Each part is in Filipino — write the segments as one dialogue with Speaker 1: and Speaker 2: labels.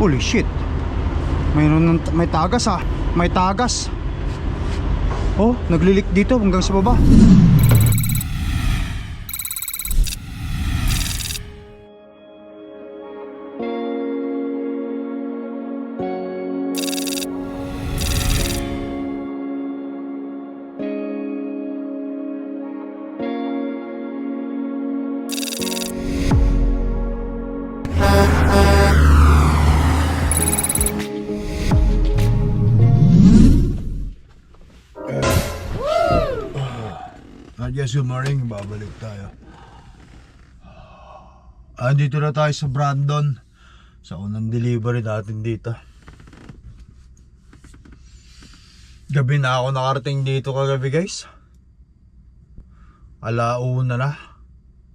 Speaker 1: Holy shit. May tagas ah. May tagas. Oh, naglilik dito hanggang sa baba.
Speaker 2: Yes, good morning. Babalik tayo. Andito na tayo sa Brandon. Sa unang delivery natin dito. Gabi na ako nakarating dito kagabi, guys. Alauna na.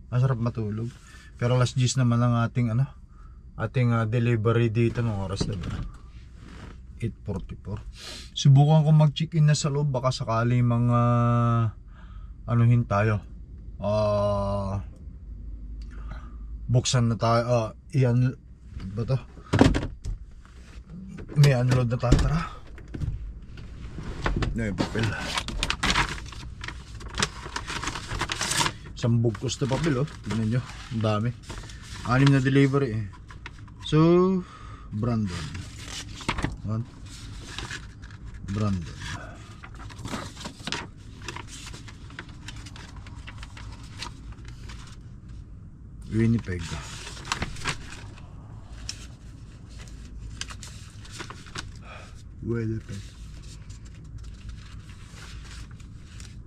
Speaker 2: Masarap matulog. Pero last 10 naman ang ating delivery dito ng oras na ba? 8:44. Subukan ko mag-check-in na sa loob. Baka sakali mga anuhin tayo, buksan na tayo, iyan ba to? May unload na tayo, tara. May papel. Isang bugkos na papel, oh. Tignan nyo, ang dami. 6 na delivery eh. So, Brandon. Brandon. Winnipeg. Winnipeg.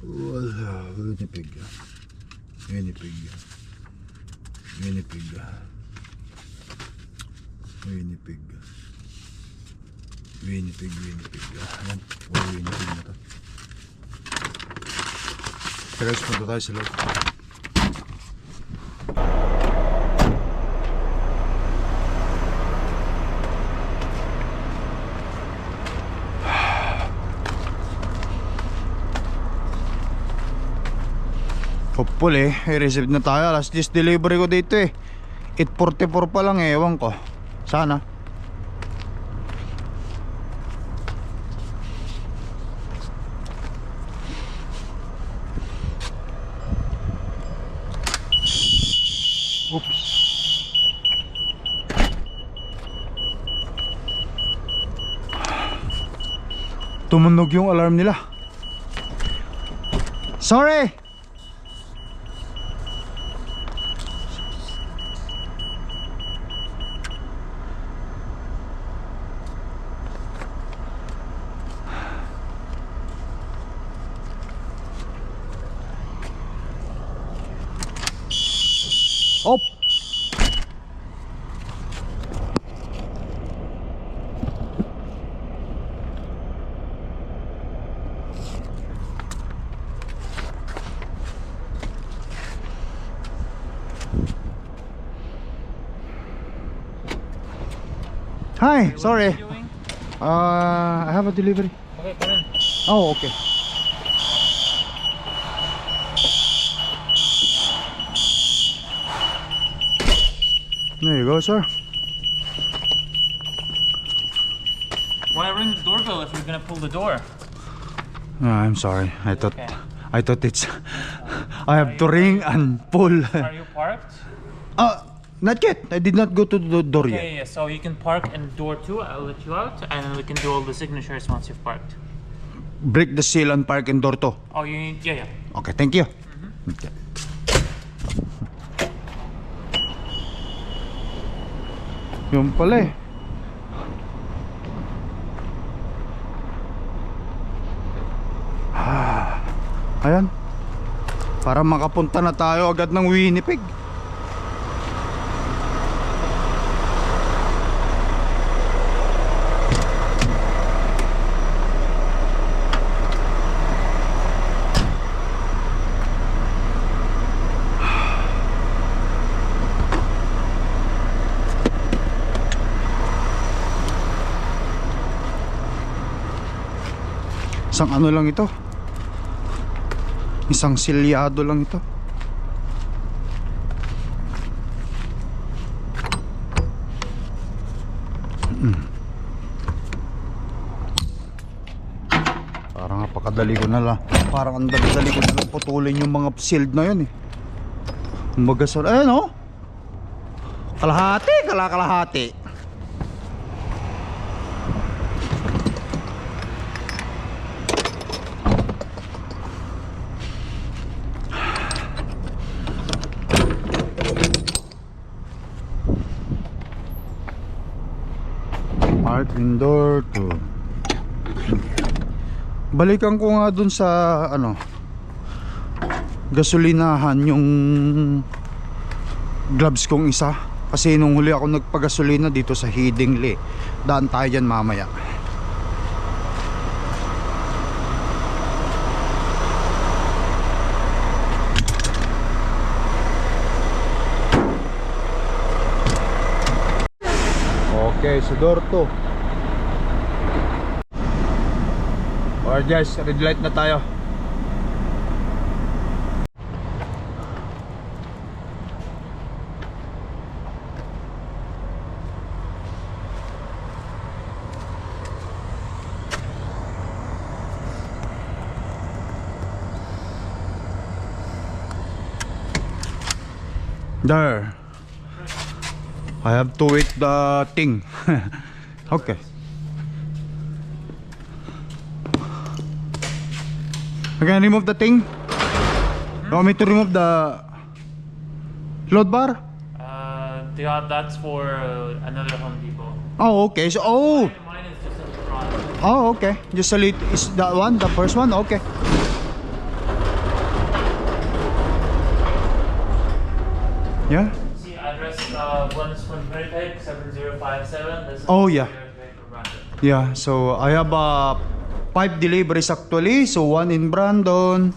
Speaker 2: Winnipeg. Winnipeg. Winnipeg. Winnipeg. Winnipeg. Winnipeg. Ayan. Winnipeg na to. Pero punta tayo sa loob.
Speaker 1: Hopefully, i-receive na tayo. Last 10 delivery ko dito eh. 8:44 pa lang eh, ewan ko. Sana. Oops. Tumunog yung alarm nila. Sorry! Op. Hi, sorry. I have a delivery.
Speaker 3: Okay, come in.
Speaker 1: Oh, okay. There you go, sir.
Speaker 3: Why ring the doorbell if you're gonna pull the door?
Speaker 1: I'm sorry. I thought it's. I have to
Speaker 3: you-
Speaker 1: ring and pull.
Speaker 3: Are you parked?
Speaker 1: Not yet. I did not go to the door yet.
Speaker 3: Yeah, so you can park in door 2, I'll let you out, and then we can do all the signatures once you've parked.
Speaker 1: Break the seal and park in door 2.
Speaker 3: Oh, you need, yeah.
Speaker 1: Okay, thank you. Okay. Yung pala eh. Ayan. Para makapunta na tayo agad ng Winnipeg. Isang ano lang ito. Isang silyado lang ito. Parang napakadali ko na lang. Parang ang dali ko na lang putulin yung mga shield na yun eh. Kumbaga sa... Ayun oh! Kalahati! Kalahati! Art indoor to. Balikan ko nga dun sa ano, gasolinahan yung gloves kong isa. Kasi nung huli ako nagpagasolina dito sa Hidingli. Daan tayo dyan mamaya. Okay, so door 2. Alright guys, red light na tayo. There. I have to wait the thing. Okay. I can remove the thing. You want me to remove the load bar?
Speaker 3: Yeah, that's for another Home Depot.
Speaker 1: Oh, okay. So,
Speaker 3: Mine is just in the front.
Speaker 1: oh, okay. Just a little. Is that one the first one? Okay. Yeah.
Speaker 3: See, address one's from Winnipeg 7057. This is
Speaker 1: Oh, yeah.
Speaker 3: for Brandon.
Speaker 1: Yeah. So I have 5 deliveries actually. So 1 in Brandon,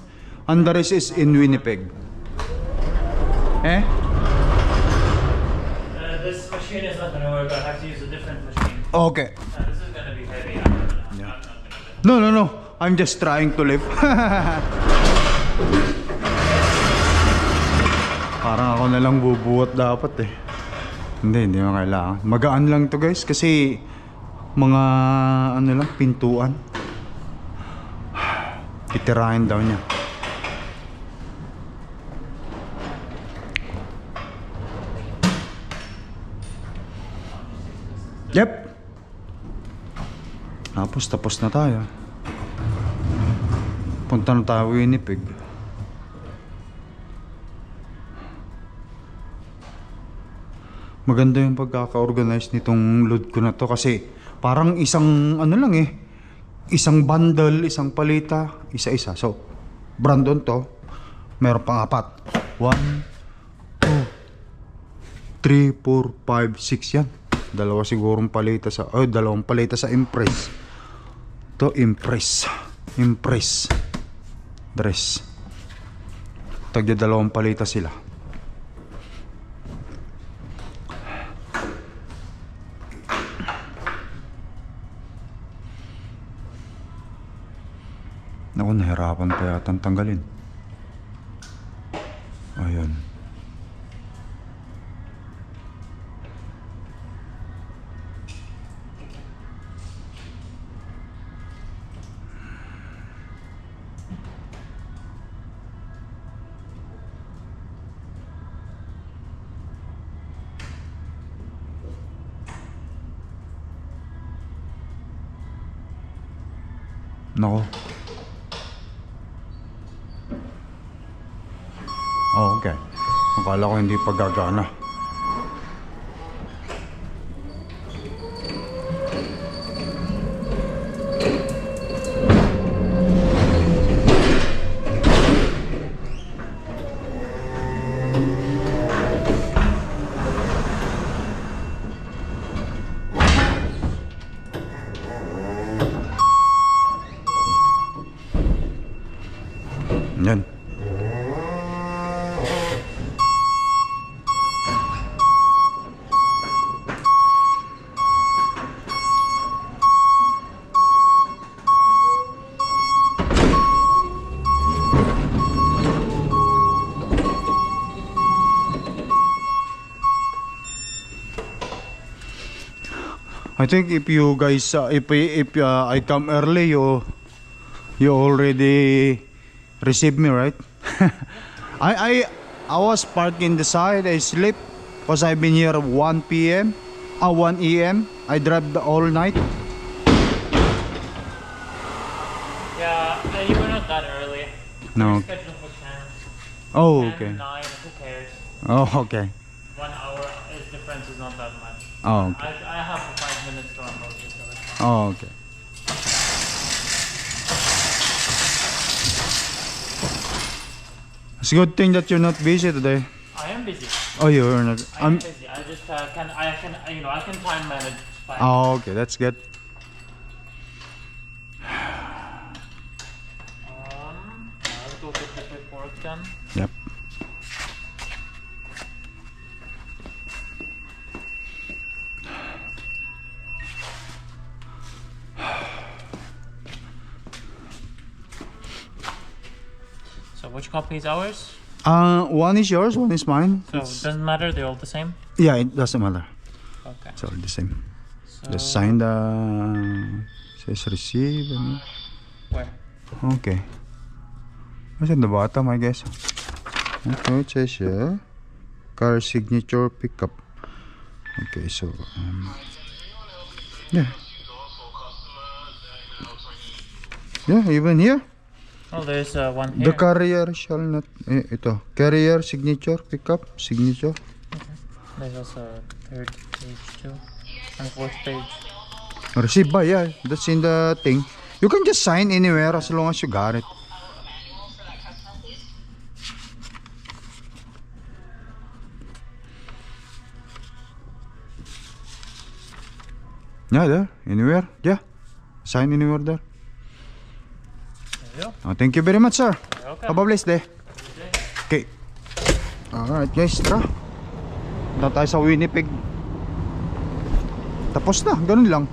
Speaker 1: and the rest is in Winnipeg. Eh?
Speaker 3: This machine is not gonna work. I have to use a different machine.
Speaker 1: Okay.
Speaker 3: This is gonna be heavy. I'm not gonna lift.
Speaker 1: No. I'm just trying to live. Parang ako na lang bubuhat dapat eh. Hindi mo kailangan. Magaan lang to guys kasi mga ano lang, pintuan. Titirahin daw niya. Yep. Tapos na tayo. Punta na tayo Winnipeg. Maganda yung pagkaka-organize nitong load ko na to kasi parang isang ano lang eh. Isang bundle, isang palita, isa-isa. So, Brandon to. Meron pang 4. 1, 2, 3, 4, 5, 6 yan. Dalawa sigurong palita sa dalawang palita sa Impress. To Impress dress. Tagya dalawang palita sila. Ako, nahirapan pa yata tanggalin. Ayan. Nako. Oh, okay. Akala ko hindi pa gagana. Yan. I think if you guys, if I come early, you already received me, right? I was parked in the side. I sleep because I've been here 1 p.m. 1 a.m. I drive all night.
Speaker 3: Yeah, you were not that early.
Speaker 1: No.
Speaker 3: We're scheduled for 10.
Speaker 1: Oh,
Speaker 3: 10,
Speaker 1: okay.
Speaker 3: 9, who cares?
Speaker 1: Oh, okay.
Speaker 3: 1 hour difference is not that much.
Speaker 1: Oh, okay.
Speaker 3: I have 5 minutes to unload this. So it's fine.
Speaker 1: Oh, okay. It's a good thing that you're not busy today.
Speaker 3: I am busy.
Speaker 1: Oh, you're not.
Speaker 3: I am busy. I just I can time manage fine.
Speaker 1: Oh, okay. That's good.
Speaker 3: I'll go get the paperwork done.
Speaker 1: Yep.
Speaker 3: So which copy is ours?
Speaker 1: One is yours, one is mine.
Speaker 3: So it doesn't matter. They're all the same.
Speaker 1: Yeah, it doesn't matter.
Speaker 3: Okay.
Speaker 1: It's all the same.
Speaker 3: So
Speaker 1: Just sign the says receive. And...
Speaker 3: where?
Speaker 1: Okay. What's in the bottom, I guess? Okay, it says here car signature pickup. Okay, so yeah, even here
Speaker 3: Oh, there's one here.
Speaker 1: the carrier shall not. Ito carrier signature pickup signature.
Speaker 3: There's also a third page too, and fourth page.
Speaker 1: Receive by, yeah, that's in the thing. You can just sign anywhere as long as you got it. Yeah, there, anywhere, yeah. Sign anywhere there.
Speaker 3: There you go.
Speaker 1: Oh, thank you very much, sir.
Speaker 3: You're welcome.
Speaker 1: Have a blessed day. Okay. Alright guys, tara. Punta tayo sa Winnipeg. Tapos na, ganun lang.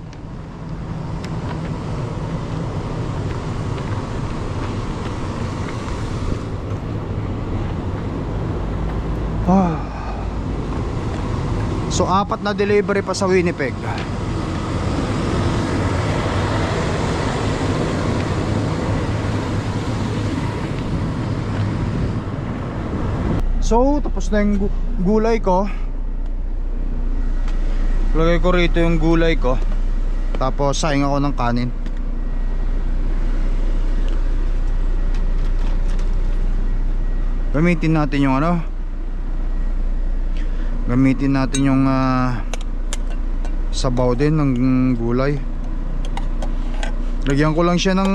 Speaker 1: So 4 na delivery pa sa Winnipeg. So tapos na yung gulay ko. Lagay ko rito yung gulay ko. Tapos saing ako ng kanin. Gamitin natin yung ano, gamitin natin yung sabaw din ng gulay. Lagyan ko lang siya ng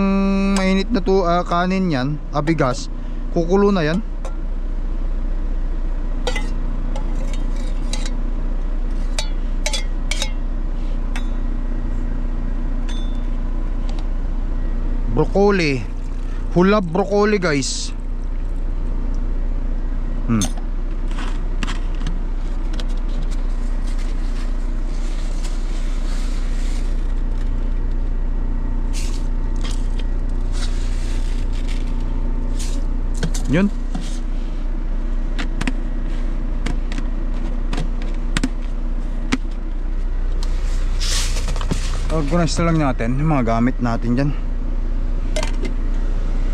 Speaker 1: mainit na kanin yan, bigas. Kukulo na yan. Broccoli, hulab broccoli guys. Yun. Organize na lang natin yung mga gamit natin dyan.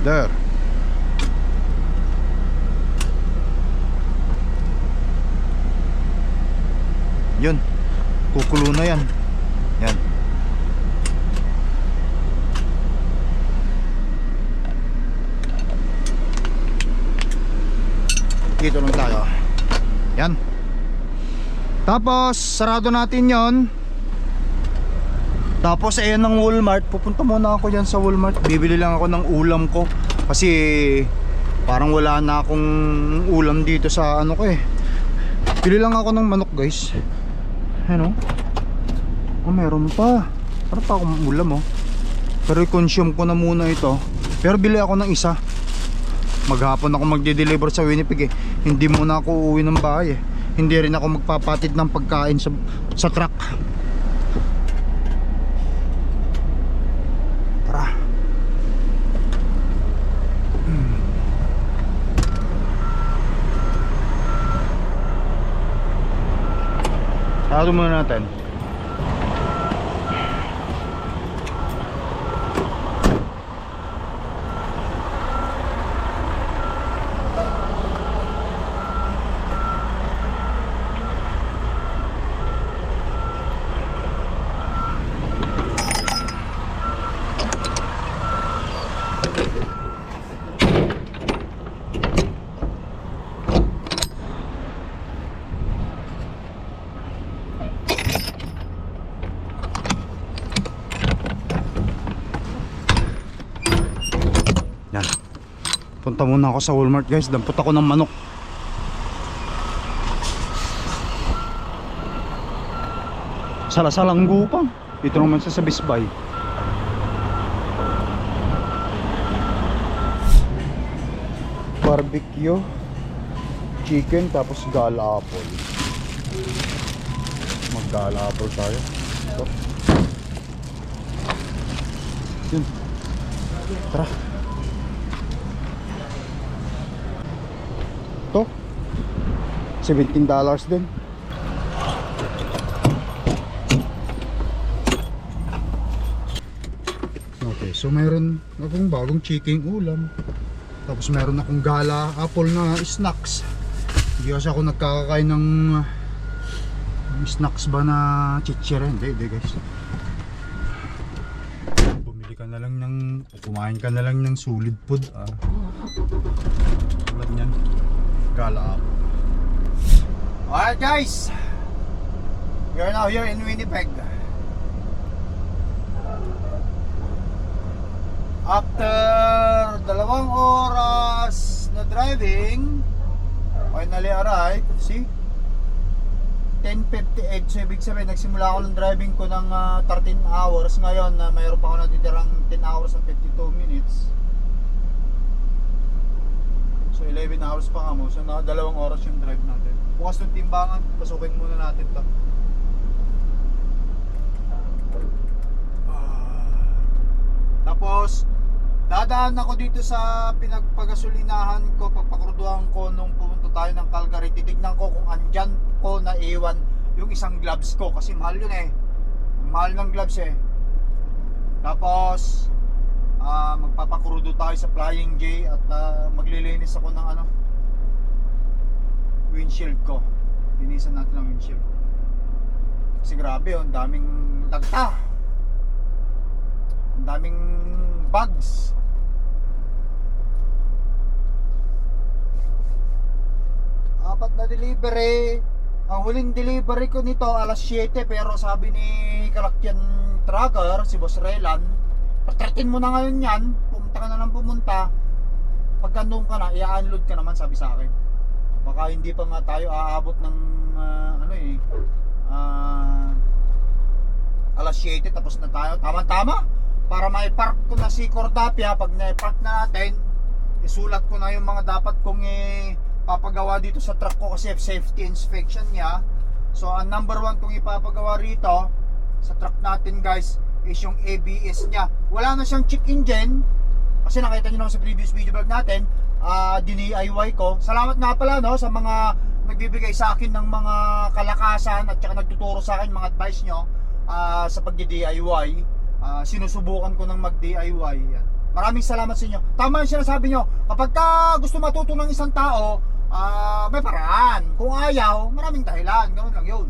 Speaker 1: There. Yun. Kukulo na yan. Yan. Dito lang tayo. Yan. Tapos sarado natin yon. Tapos ayan ng Walmart. Pupunta muna ako dyan sa Walmart. Bibili lang ako ng ulam ko. Kasi parang wala na akong ulam dito sa ano ko eh. Bili lang ako ng manok guys. Ano? Oh, meron pa. Parang pa akong ulam oh. Pero i-consume ko na muna ito. Pero bili ako ng isa. Maghapon ako magde-deliver sa Winnipeg eh. Hindi muna ako uuwi ng bahay eh. Hindi rin ako magpapatid ng pagkain sa truck. Tara. Sarado muna natin. Punta muna ako sa Walmart guys, dampot ako ng manok. Salasalanggo pa. Dito naman sa Bisbay. Barbecue, chicken, tapos gala apple. Mag-gala apple tayo. Ito. Yun. Tara. Ito. $17 din. Okay, so meron akong bagong chicken ulam. Tapos meron akong gala apple na snacks. Hindi kasi ako nagkakakain ng snacks ba na chichire. Hindi guys. Bumili ka na lang ng, kumain ka na lang ng solid food. Tulad nyan, gala apple. Alright guys, we are now here in Winnipeg. After 2 oras na driving, finally arrived. See? 10:58. So ibig sabihin, nagsimula ako ng driving ko ng 13 hours. Ngayon, mayroon pa ako natitirang 10 hours and 52 minutes. So 11 hours pa kamo. So 2 oras yung drive natin. Bukas ng timbangan, pasukin muna natin to. Tapos dadaan ako dito sa pinagpagasolinahan ko, pagpakruduhan ko nung pumunta tayo ng Calgary. Titignan ko kung andyan ko naiwan yung isang gloves ko kasi mahal yun eh. Mahal ng gloves eh. Tapos magpapakrudo tayo sa Flying J at maglilinis ako ng windshield ko. Linisan natin ang windshield kasi grabe yun, daming dagta, ang daming bugs. Apat na delivery. Ang huling delivery ko nito alas 7, pero sabi ni Kalakyan Tracker, si Boss Relan, patratin mo na ngayon yan, pumunta ka na lang pumunta. Pag gandong ka na, i-unload ka naman, sabi sa akin. Baka hindi pa nga tayo aabot ng alas 7, tapos na tayo. Tama-tama para may park ko na si Cordapia. Pag na-park na natin, isulat ko na yung mga dapat kong papagawa dito sa truck ko kasi safety inspection niya. So ang number 1 kong ipapagawa rito sa truck natin guys is yung ABS niya. Wala na siyang check engine kasi nakita niyo naman sa previous video vlog natin. DIY ko. Salamat nga pala sa mga nagbibigay sa akin ng mga kalakasan at saka nagtuturo sa akin mga advice nyo sa pagdi-DIY. Sinusubukan ko ng mag-DIY. Maraming salamat sa inyo. Tama yung sinasabi nyo, kapag gusto matuto ng isang tao, may paraan. Kung ayaw, maraming dahilan. Ganun lang yun.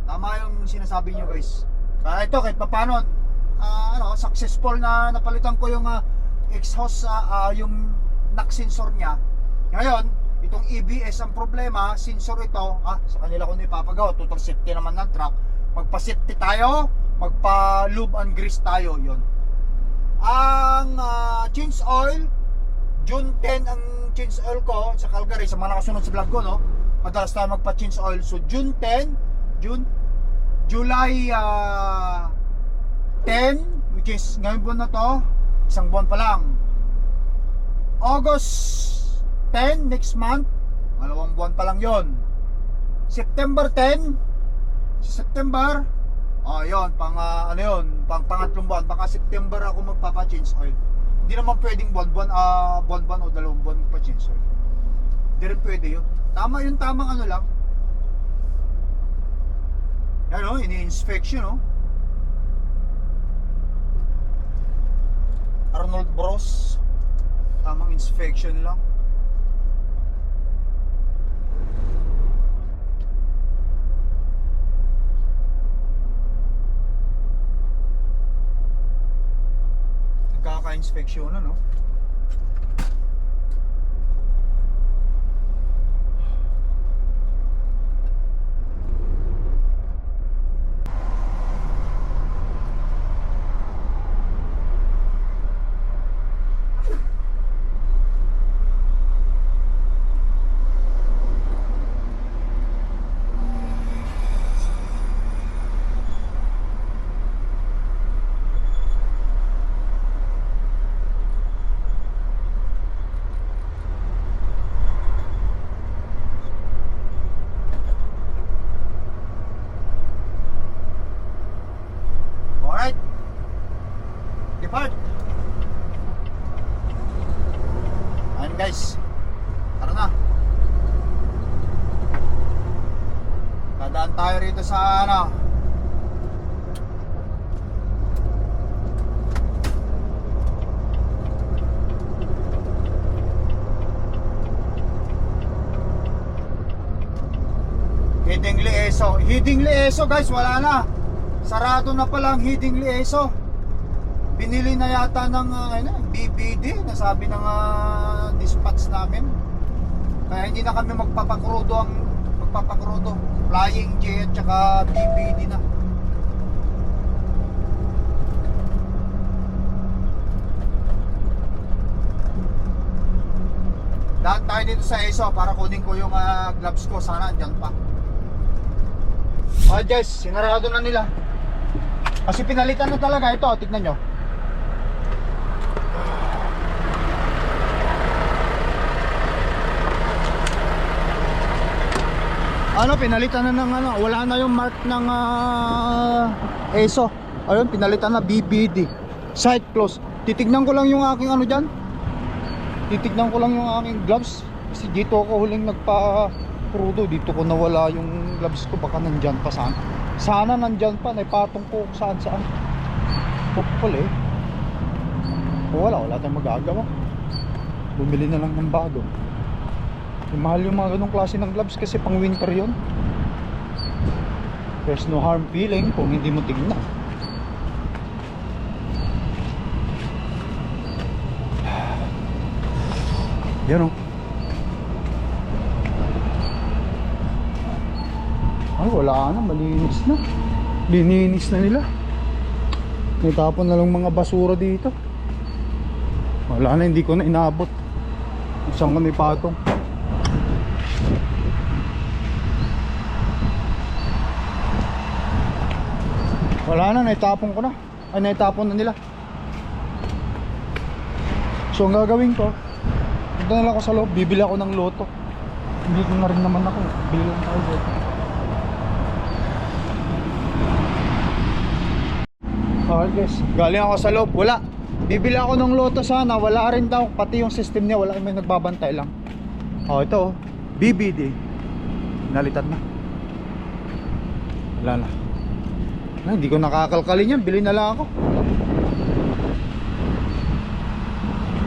Speaker 1: Tama yung sinasabi nyo guys. Ito kahit paano successful na napalitan ko yung exhaust, yung knock sensor niya. Ngayon, itong EBS ang problema, sensor ito, sa kanila ko na ipapagawa, total safety naman ng truck. Magpa-safety tayo, magpa-lube and grease tayo, yon. Ang change oil, June 10 ang change oil ko sa Calgary, sa mga nakasunod sa vlog ko, no? Madalas tayo magpa-change oil. So June 10, July 10, which is ngayon buwan na to, isang buwan pa lang. August 10 next month, 2 buwan pa lang yon. September 10, September, yun, pang pangatlong buwan, baka September ako magpapa-change oil. Hindi naman pwedeng buwan-buwan o 2 buwan magpa-change oil. Hindi rin pwede yun. Tama yung tamang lang. Yan ini-inspection Arnold Bros. Tamang inspection lang. Nagkaka-inspection na,
Speaker 2: Bart! Ayun guys. Tara na. Dadaan tayo rito sa ano. Hiding Lieso. Hiding Lieso guys, wala na. Sarado na pala ang Hiding Lieso. Binili na yata ng BBD, nasabi ng dispatch namin. Kaya hindi na kami magpapakrudo. Flying J at saka BBD na. Daan tayo dito sa ESO para kunin ko yung gloves ko. Sana andyan pa. Oh guys, sinarado na nila. Kasi pinalitan na talaga ito, tignan nyo. Ano, pinalitan na ng wala na yung mark ng ESO. Ayun, pinalitan na BBD. Site close. Titignan ko lang yung aking dyan. Titignan ko lang yung aking gloves. Kasi dito ako huling nagpa-crudo. Dito ko nawala yung gloves ko. Baka nandyan pa saan. Sana nandyan pa. Naipatong ko saan. Hopeful eh. Kung wala tayong magagawa. Bumili na lang ng bago. Mahal yung mga ganong klase ng gloves kasi pang winter yun. There's no harm feeling kung hindi mo tignan. Yan o. Ay wala na, malinis na. Lininis na nila. Nitapon na lang mga basura dito. Wala na, hindi ko na inabot. Isang ko na ipatong. Wala na, naitapon ko na. Ay, naitapon na nila. So, ang gagawin ko, punta na lang ako sa loob, bibili ako ng loto. Hindi ko na rin naman ako. Bili lang tayo dito. Okay guys, galing ako sa loob. Wala. Bibili ako ng loto sana. Wala rin daw. Pati yung system niya, wala, may nagbabantay lang. Oh, ito. BBD. Nalitan na. Wala na. Ay, hindi ko nakakalkalin yan. Bili na lang ako.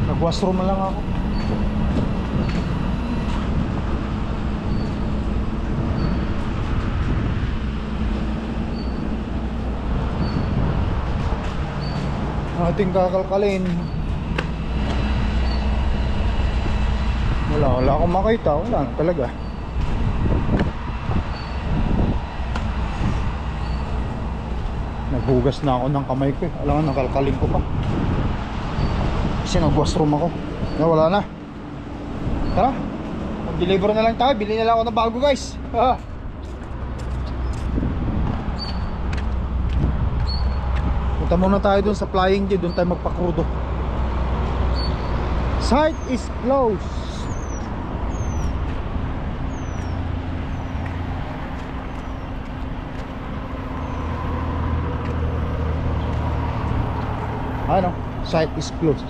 Speaker 2: Nag-washroom na lang ako. Ating kakalkalin. Wala akong makita. Wala na talaga. Naghugas na ako ng kamay ko. Alam nga, nakalkalin ko pa. Kasi nag-washroom ako. Wala na. Tara, mag-deliver na lang tayo. Bili na lang ako ng bago guys. Punta muna tayo dun sa Flying J. Dun tayo magpakrudo. Site is closed. Ano? Site is closed.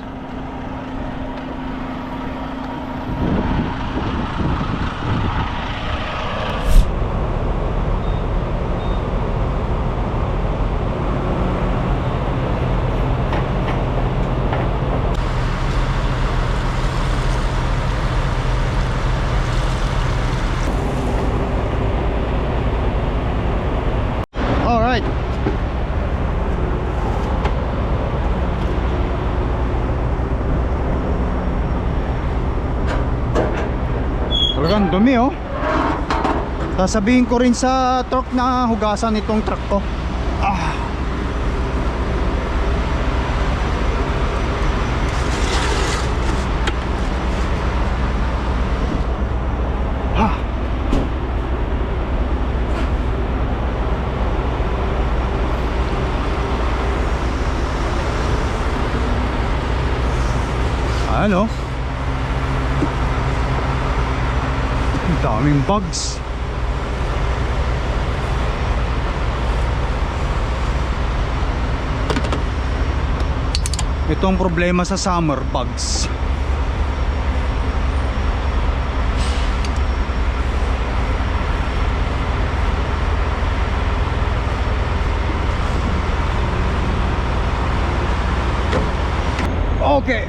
Speaker 2: All right. Talagang dumi oh. Sasabihin ko rin sa truck na hugasan itong truck ko. Ano? Ang daming bugs.
Speaker 1: Itong problema sa summer bugs. Okay.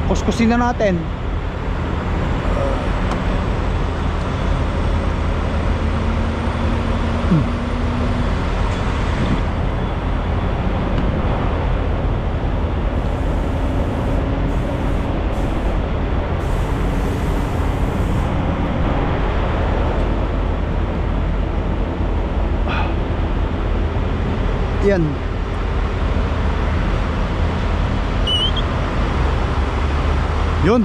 Speaker 1: Kuskusin na natin. Yan. Yun.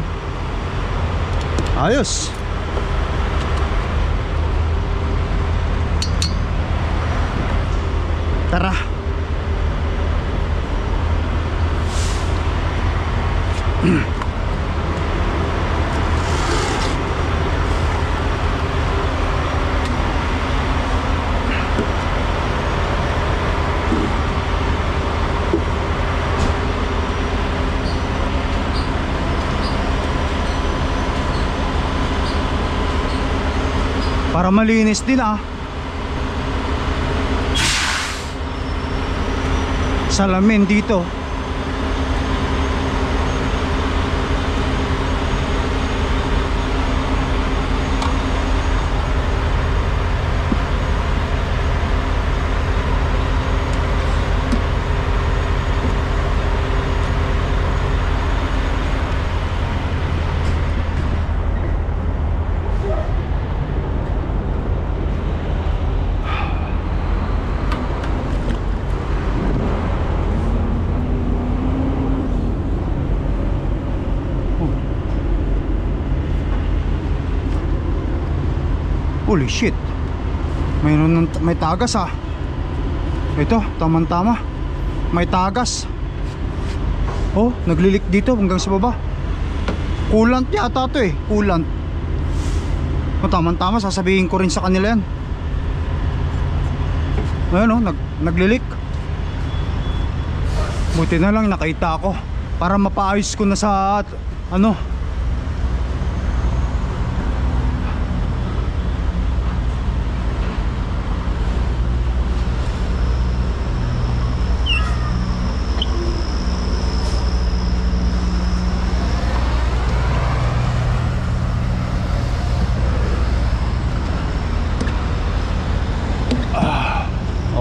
Speaker 1: Ayos. Tara. Para malinis din ah. Salamin dito. Holy shit. May tagas ah. Ito, tamang-tama. May tagas. Oh, naglilik dito hanggang sa baba. Coolant yata to eh. Coolant. Oh, tamang-tama, sasabihin ko rin sa kanila yan. Ayun oh, naglilik. Buti na lang nakita ako para mapaayos ko na sa ano.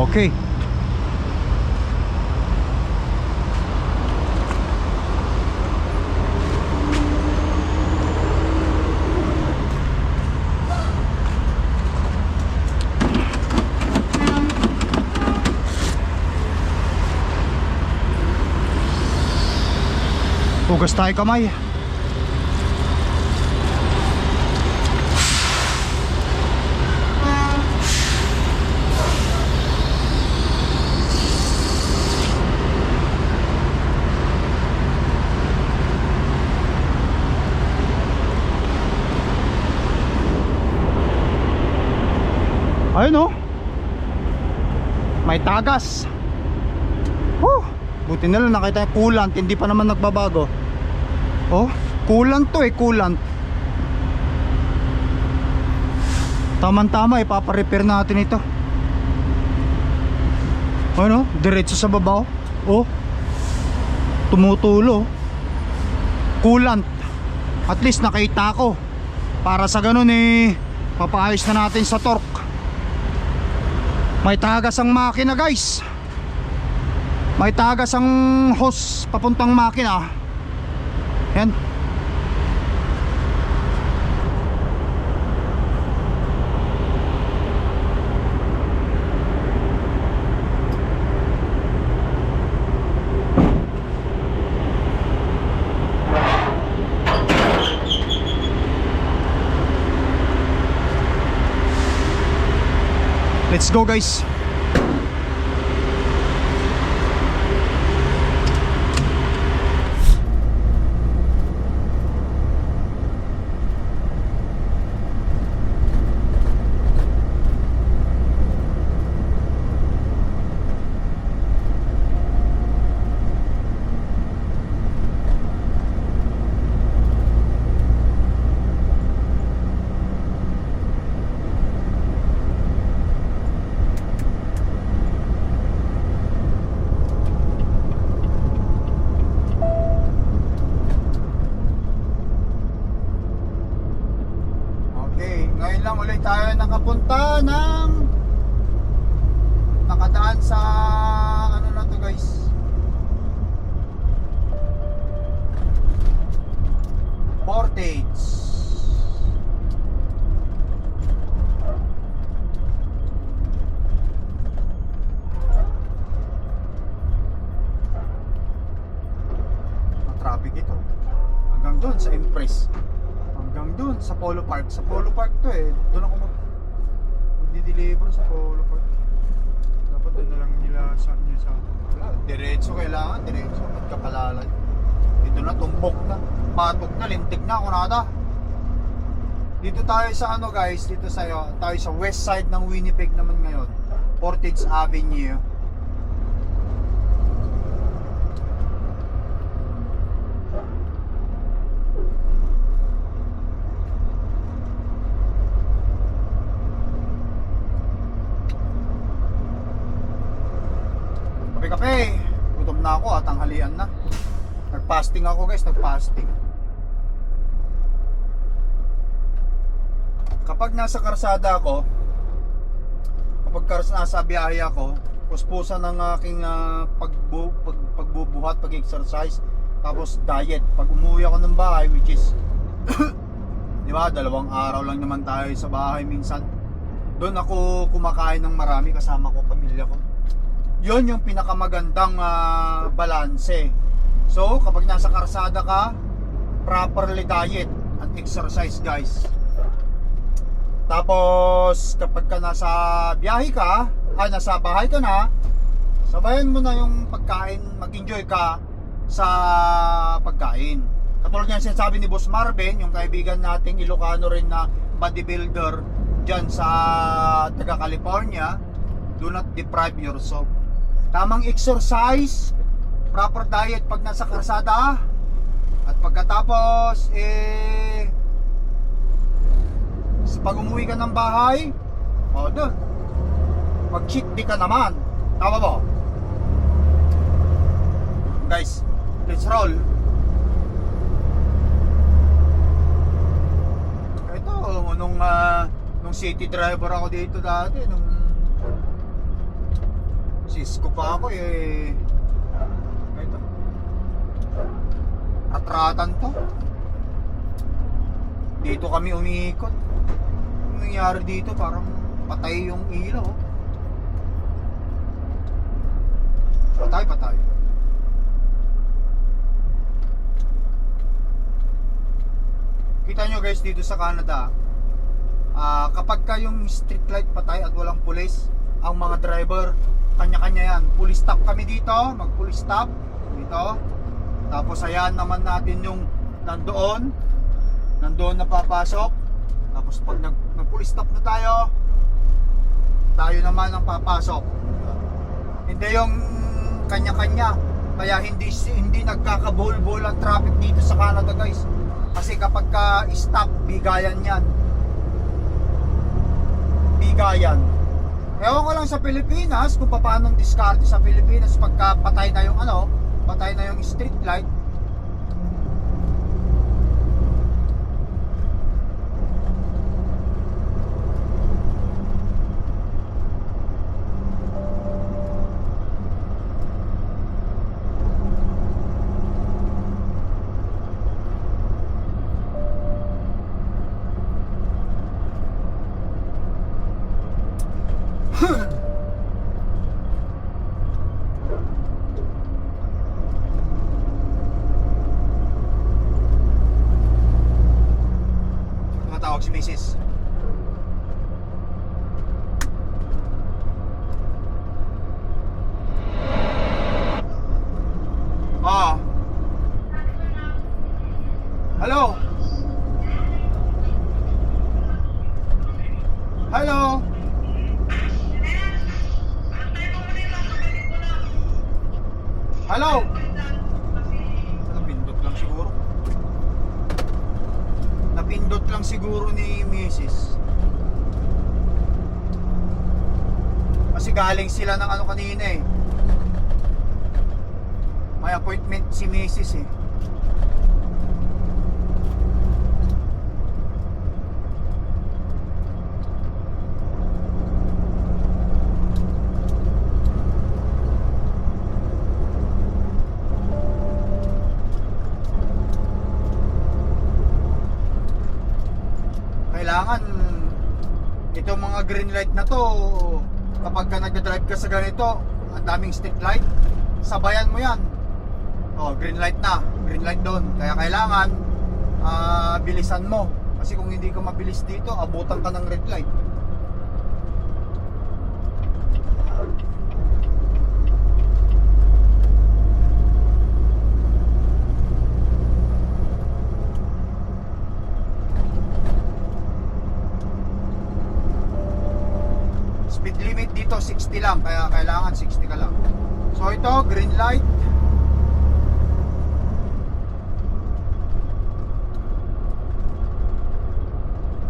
Speaker 1: Okay. Hugas tayo kamay. Ayun oh. May tagas. Buti na lang nakita yung coolant, hindi pa naman nagbabago. Oh, coolant to eh, coolant. Tama-tama, ipaparepair natin ito. Ano, diretso sa baba oh. Tumutulo. Coolant. At least nakita ko. Para sa ganun eh, mapaayos na natin sa torque. May tagas ang makina guys. May tagas ang hose papuntang makina. Yan. Let's go guys.
Speaker 2: papunta ng nakadaan sa ano na to guys, Portage. Traffic ito hanggang doon sa Impress, hanggang doon sa Polo Park. Sa Polo Park to eh, doon ako magdi-deliver sa Polo Park. Dapat doon na lang nila sa wala, diretso kailangan, diretso at kapalalay. Dito na, tumbok na, patog na, lintig na ako nada. Dito tayo sa ano guys, dito tayo sa west side ng Winnipeg naman ngayon, Portage Avenue. Kape, gutom na ako at tanghalian na. Nagpasting ako guys, nagpasting. Kapag nasa karsada ako, kapag nasa biyahe ako, puspusan ng aking pagbubuhat, pag-exercise, tapos diet. Pag umuwi ako ng bahay, which is di ba, 2 araw lang naman tayo sa bahay minsan, doon ako kumakain ng marami kasama ko, pamilya ko. Yun yung pinakamagandang balanse. So kapag nasa karsada ka, properly diet and exercise guys. Tapos kapag ka nasa biyahe ka, nasa bahay ka na, sabayan mo na yung pagkain, mag-enjoy ka sa pagkain. Katulad yan sinasabi ni Boss Marvin, yung kaibigan nating Ilocano rin na bodybuilder dyan sa taga California, do not deprive yourself. Tamang exercise, proper diet pag nasa karsada, at pagkatapos pag umuwi ka ng bahay, doon mag-cheat day ka naman. Tama ba? Guys, let's roll. Ito, nung city driver ako dito dati, nung Cisco pa ako ito, atratan to. Dito kami umiikot. Ang nangyari dito, parang patay yung ilaw. Patay. Kita nyo guys, dito sa Canada, kapag yung street light patay at walang pulis, ang mga driver, kanya-kanya yan. Police stop kami dito, mag-police stop dito. Tapos ayan naman natin yung nandoon na papasok. Tapos pag nag-police stop na tayo naman ang papasok. Hindi yung kanya-kanya. Kaya hindi nagkakabol-bol ang traffic dito sa Canada guys. Kasi kapag ka-stop, bigayan yan. Bigayan. Ewan ko lang sa Pilipinas kung paano diskarte sa Pilipinas pagka patay na yung street light. Tumatawag si Mrs. Hello. Hello. Hello. Napindot lang siguro ni Mrs. Kasi galing sila ng kanina eh. May appointment si Mrs. eh. light na to, kapag ka nagdadrive ka sa ganito, ang daming street light, sabayan mo yan. Oh, green light na, green light doon. Kaya kailangan bilisan mo. Kasi kung hindi ka mabilis dito, abutan ka ng red light. Speed limit dito 60 lang, kaya kailangan 60 ka lang. So ito, green light.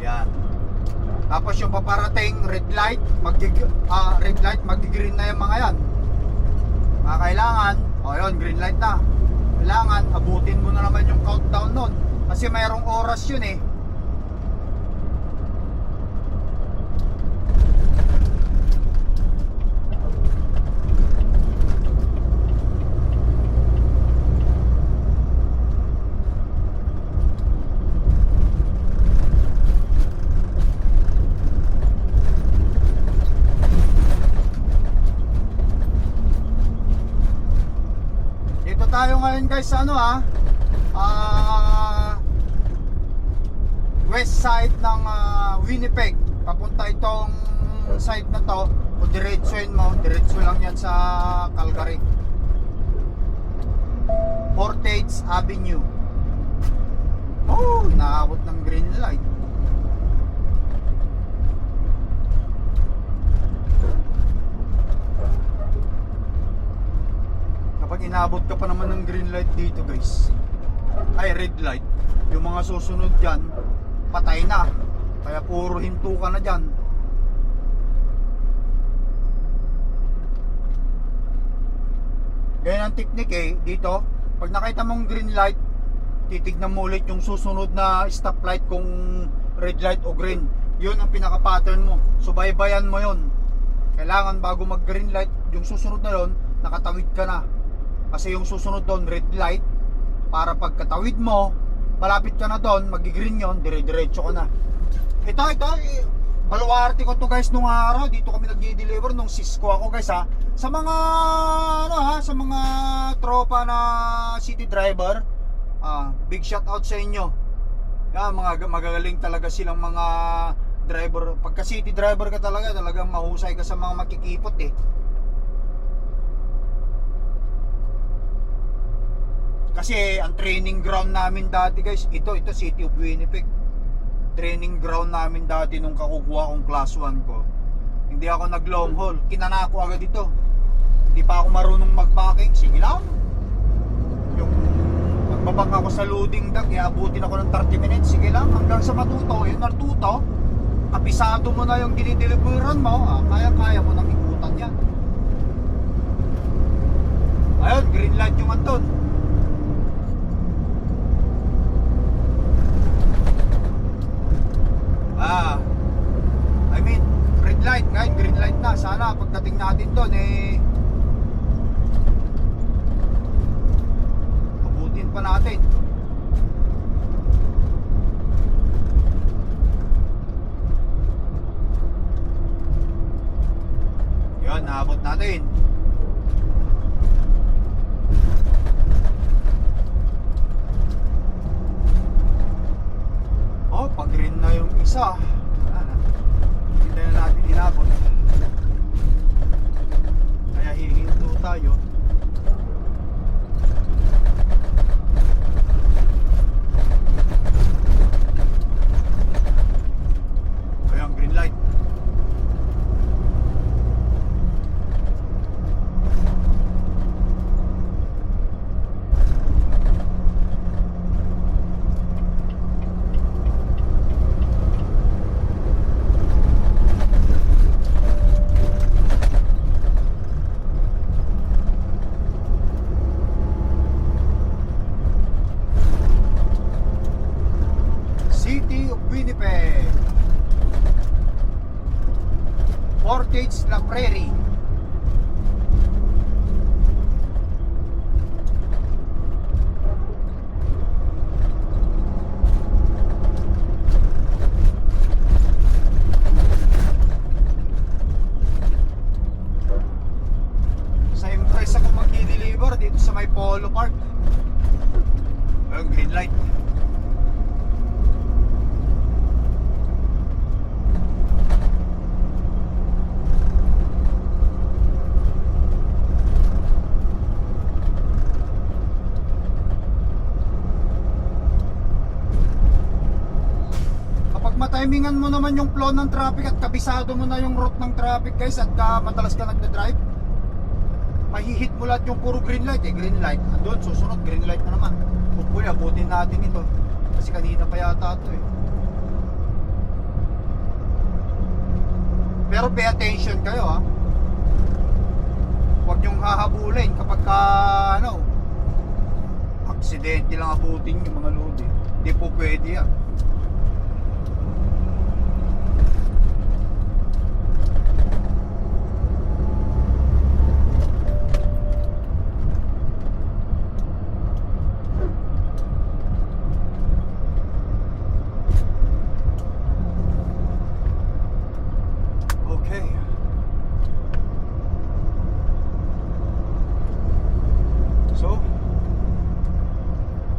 Speaker 2: Yan. Tapos yung paparating red light, mag-green na yung mga yan. Kailangan, yun, green light na. Kailangan abutin mo na naman yung countdown nun. Kasi mayroong oras yun eh. Tayo ngayon guys sa west side ng Winnipeg. Papunta itong side na to, o diretsuin mo, diretso lang yan sa Calgary. Portage Avenue. Oh, naabot ng green light. Kapag inabot ka pa naman ng green light dito guys, ay red light, yung mga susunod dyan patay na, kaya puro hinto ka na dyan. Ganyan ang technique eh. Dito, pag nakita mong green light, titignan mo ulit yung susunod na stoplight kung red light o green. Yun ang pinaka pattern mo, subaybayan mo yun. Kailangan bago mag green light, yung susunod na yun, nakatawid ka na. Kasi yung susunod doon, red light, para pagkatawid mo, malapit ka na doon, mag-green yun, dire-diretso ka na. Ito, baluarte ko to guys nung araw. Dito kami nag-deliver nung Cisco ako guys ha. Sa mga, sa mga tropa na city driver, big shout out sa inyo. Yan, magagaling talaga silang mga driver. Pagka city driver ka talagang mahusay ka sa mga makikipot eh. Kasi ang training ground namin dati guys, ito City of Winnipeg. Training ground namin dati nung kakukuha kong class 1 ko. Hindi ako nag long haul, kinanako agad ito. Hindi pa ako marunong mag-backing, sige lang. Yung magbabak ako sa loading dock, iabutin ako ng 30 minutes, sige lang. Hanggang sa matuto, yun natuto, kapisado mo na yung dinideliveran mo, kaya-kaya mo nang ikutan yan. Ayun, green light yung andun. I mean, red light, kahit green light na. Sana pagdating natin doon abutin pa natin. Yun, naabot natin. Pag green na yung isa, hindi na natin inabot. Kaya hihinto tayo. Ayan, green light. dito sa may Polo Park. Ayun, green light. Kapag matimingan mo naman yung flow ng traffic at kabisado mo na yung route ng traffic guys at madalas ka nagda-drive, mahihit mo lahat yung puro green light green light, andun susunod green light na naman. Hopefully abutin natin ito kasi kanina pa yata ito eh. Pero pay attention kayo ha, huwag nyong hahabulin kapag aksidente lang abutin yung mga load eh. Hindi po pwede yan.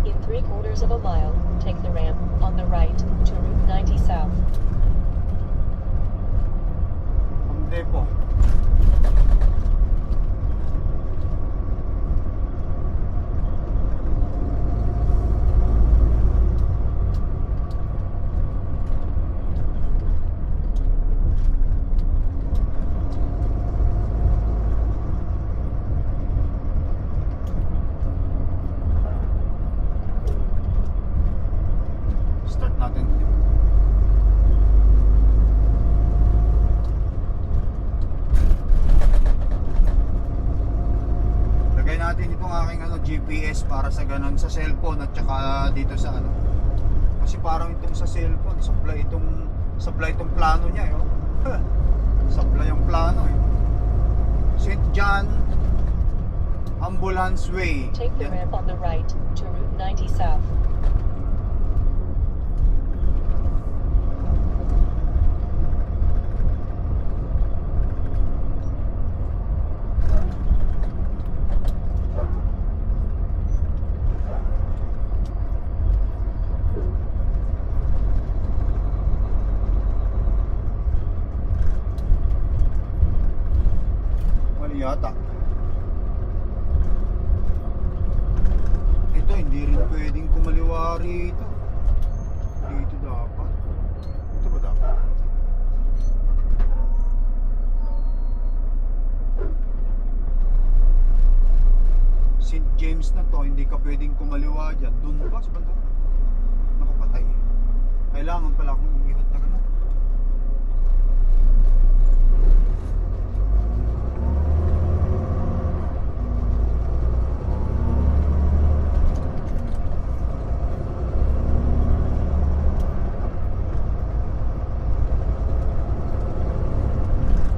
Speaker 4: In 3/4 of a mile, take the ramp on the right to Route 90 South.
Speaker 2: Ang depo. Start natin. Lagay natin itong aking GPS para sa ganun sa cellphone at saka dito sa kasi parang itong sa cellphone supply itong plano niya supply yung plano St. John Ambulance Way.
Speaker 4: Take the ramp on the right to Route 90 South.
Speaker 2: Mali yata. Ito hindi rin pwedeng kumaliwa rito. Dito dapat. Ito ba dapat? St. James na to, hindi ka pwedeng kumaliwa dyan. Doon ba sa banda? Nakapatay. Kailangan pala akong umikot na gano'n.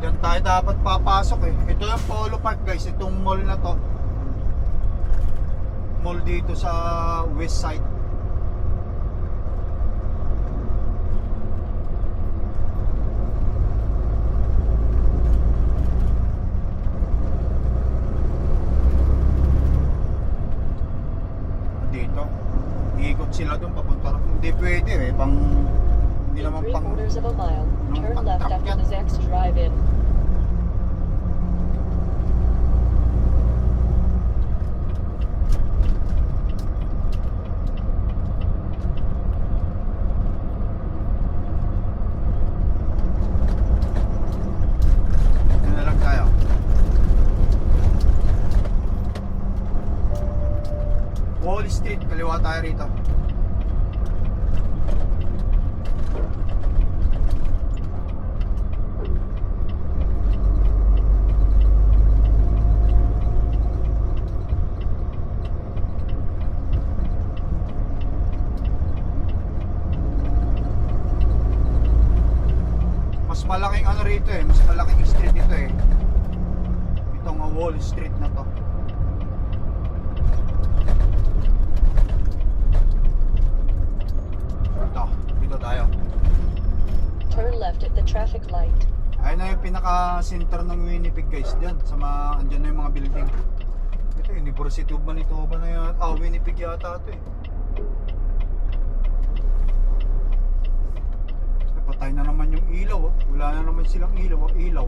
Speaker 2: Diyan tayo dapat papasok eh. Ito yung Polo Park guys, itong mall na to. Mall dito sa west side. Dito. Iikot sila doon papunta. Hindi pwede eh. Hindi
Speaker 4: In
Speaker 2: naman
Speaker 4: 3/4 of a mile, turn
Speaker 2: pang
Speaker 4: left
Speaker 2: truck
Speaker 4: after
Speaker 2: yan.
Speaker 4: the Zex Drive-In.
Speaker 2: Yan na lang tayo. Wall Street, kaliwa tayo rito. Mas malaking rito eh, mas malaking street ito eh. Itong Wall Street na to. Dito tayo.
Speaker 4: Turn left at the traffic light.
Speaker 2: Ayun na yung pinaka-center ng Winnipeg guys, diyan sa andyan na yung mga building. Ito, University of Manitoba na yan. Ah, Winnipeg yata ito eh. Patay na naman yung ilaw, oh. Wala na naman silang ilaw, oh. Ilaw.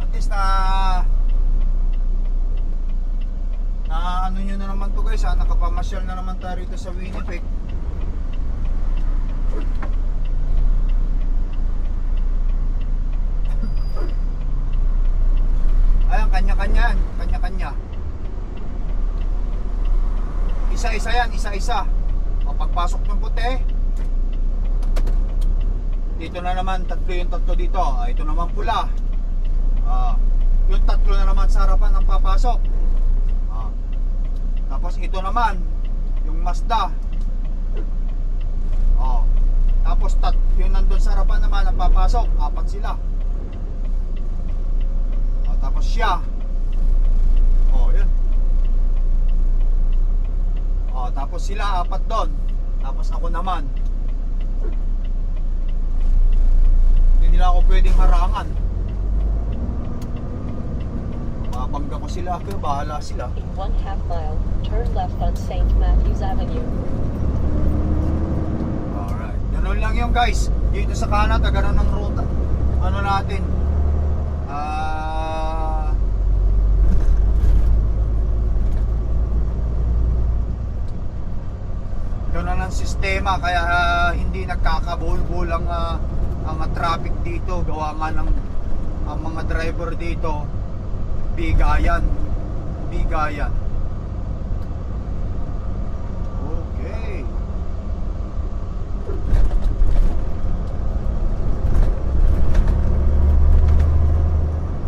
Speaker 2: At least na ano nyo na naman to guys ha, nakapamasyal na naman tayo rito sa Winnipeg. Ayan, kanya-kanya. Isa-isa yan, isa-isa. O pagpasok ng puti, dito na naman, yung tatlo dito. Ah, ito naman pula. Ah, yung tatlo na naman sa harapan ng papasok. Ah, tapos ito naman, yung Mazda. Oh, tapos yung nandun sa harapan naman ang papasok, apat sila. Tapos siya. Oh, yun. Oh, tapos sila apat doon. Tapos ako naman. Hindi nila ako pwedeng harangan. Mabangga ko sila, pero bahala sila.
Speaker 4: In 1/2 mile, turn left on St. Matthews Avenue.
Speaker 2: Alright. Ganun lang yun guys. Dito sa Canada, ganun ang ruta. Ano natin? Ganun ang sistema, kaya hindi nagkakabulbul ang traffic dito. Gawa nga ng ang mga driver dito bigayan. Okay.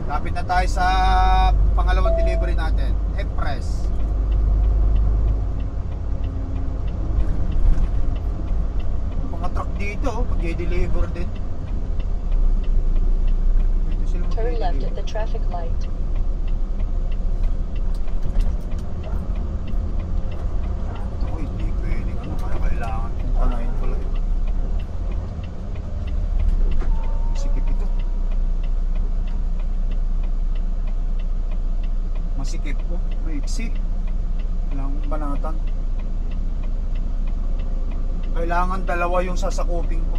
Speaker 2: Lapit na tayo sa pangalawang delivery natin, Express. Mga truck dito, mag-deliver din. Dito sila
Speaker 4: Turn left
Speaker 2: mag-deliver.
Speaker 4: at the traffic light.
Speaker 2: Ako hindi pwedeng ano, kaya kailangan kong panahin pala ito. Masikip ito. Masikip po, maiksi. Kailangan kong banatan. Kailangan dalawa yung sasakupin ko.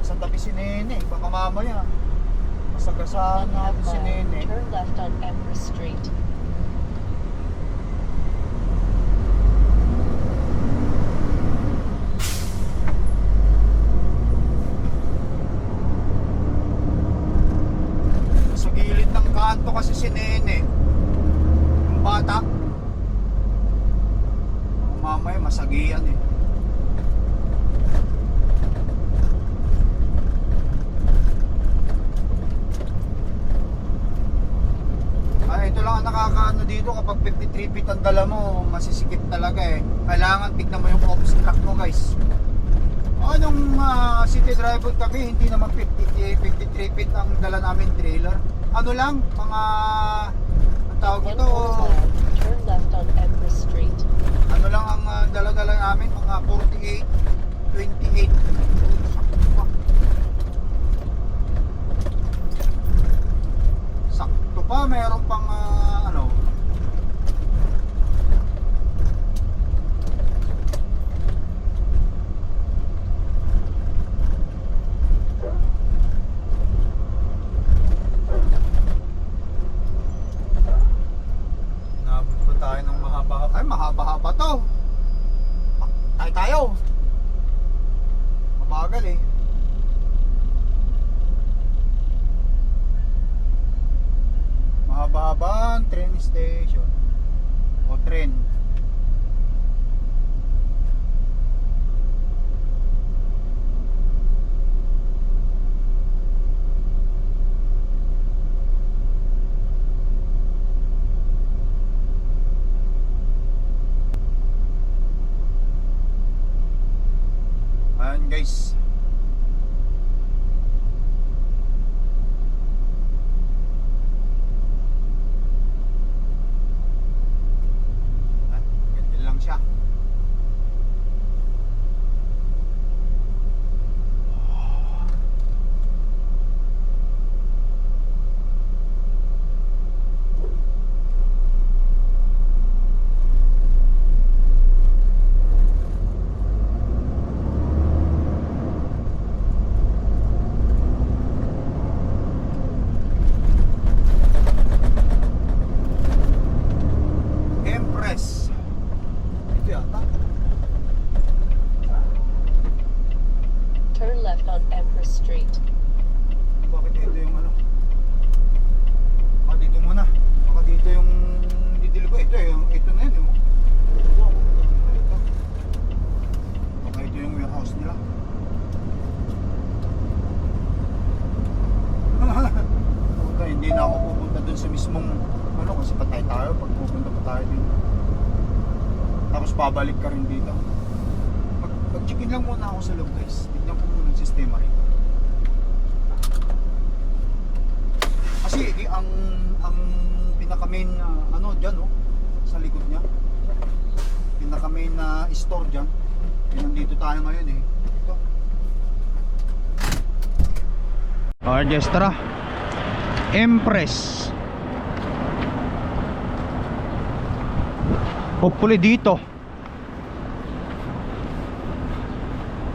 Speaker 2: Sa tabi si Nene, baka mamaya masagasaan
Speaker 4: 1/2
Speaker 2: natin si
Speaker 4: mile,
Speaker 2: Nene.
Speaker 4: turn left on Empress Street.
Speaker 2: Sa gilid ng kanto kasi si Nene, yung bata. Mamaya masagian eh. Ito lang ang nakakaano dito, kapag 53 feet ang dala mo, masisikip talaga eh. Kailangan tignan mo yung obstacle mo guys. Nung city driver kami, hindi naman 53 feet ang dala namin trailer. Ano lang, mga ang tawag
Speaker 4: 1/4
Speaker 2: ito,
Speaker 4: mile, turn left on Empress Street.
Speaker 2: ano lang ang dala-dala namin, mga 48, 28. Sakto pa, mayroon pang ano. Nabot pa tayo ng mahaba-haba. Ay, mahaba-haba to. Tayo. Mabagal eh. Mahaba-habang train station. O train. guys. Ganyan lang siya. Empress. Ito yata.
Speaker 4: Turn left on Empress Street.
Speaker 2: Bakit ito yung ano? Baka dito muna. Baka dito yung didili ko. Ito na yun. Ito. Baka ito yung warehouse nila. Puta, hindi na ako pupunta dun sa mismong ano kasi patay tayo pag pupunta pa tayo dito. Tapos babalik ka rin dito. Mag-check-in lang muna ako sa loob guys. Tignan ko muna ang sistema rito. Kasi ang pinaka-main na ano diyan sa likod niya. Pinaka-main na store diyan. Nandito tayo ngayon Ito. Alright guys, tara. Empress. Hopefully dito.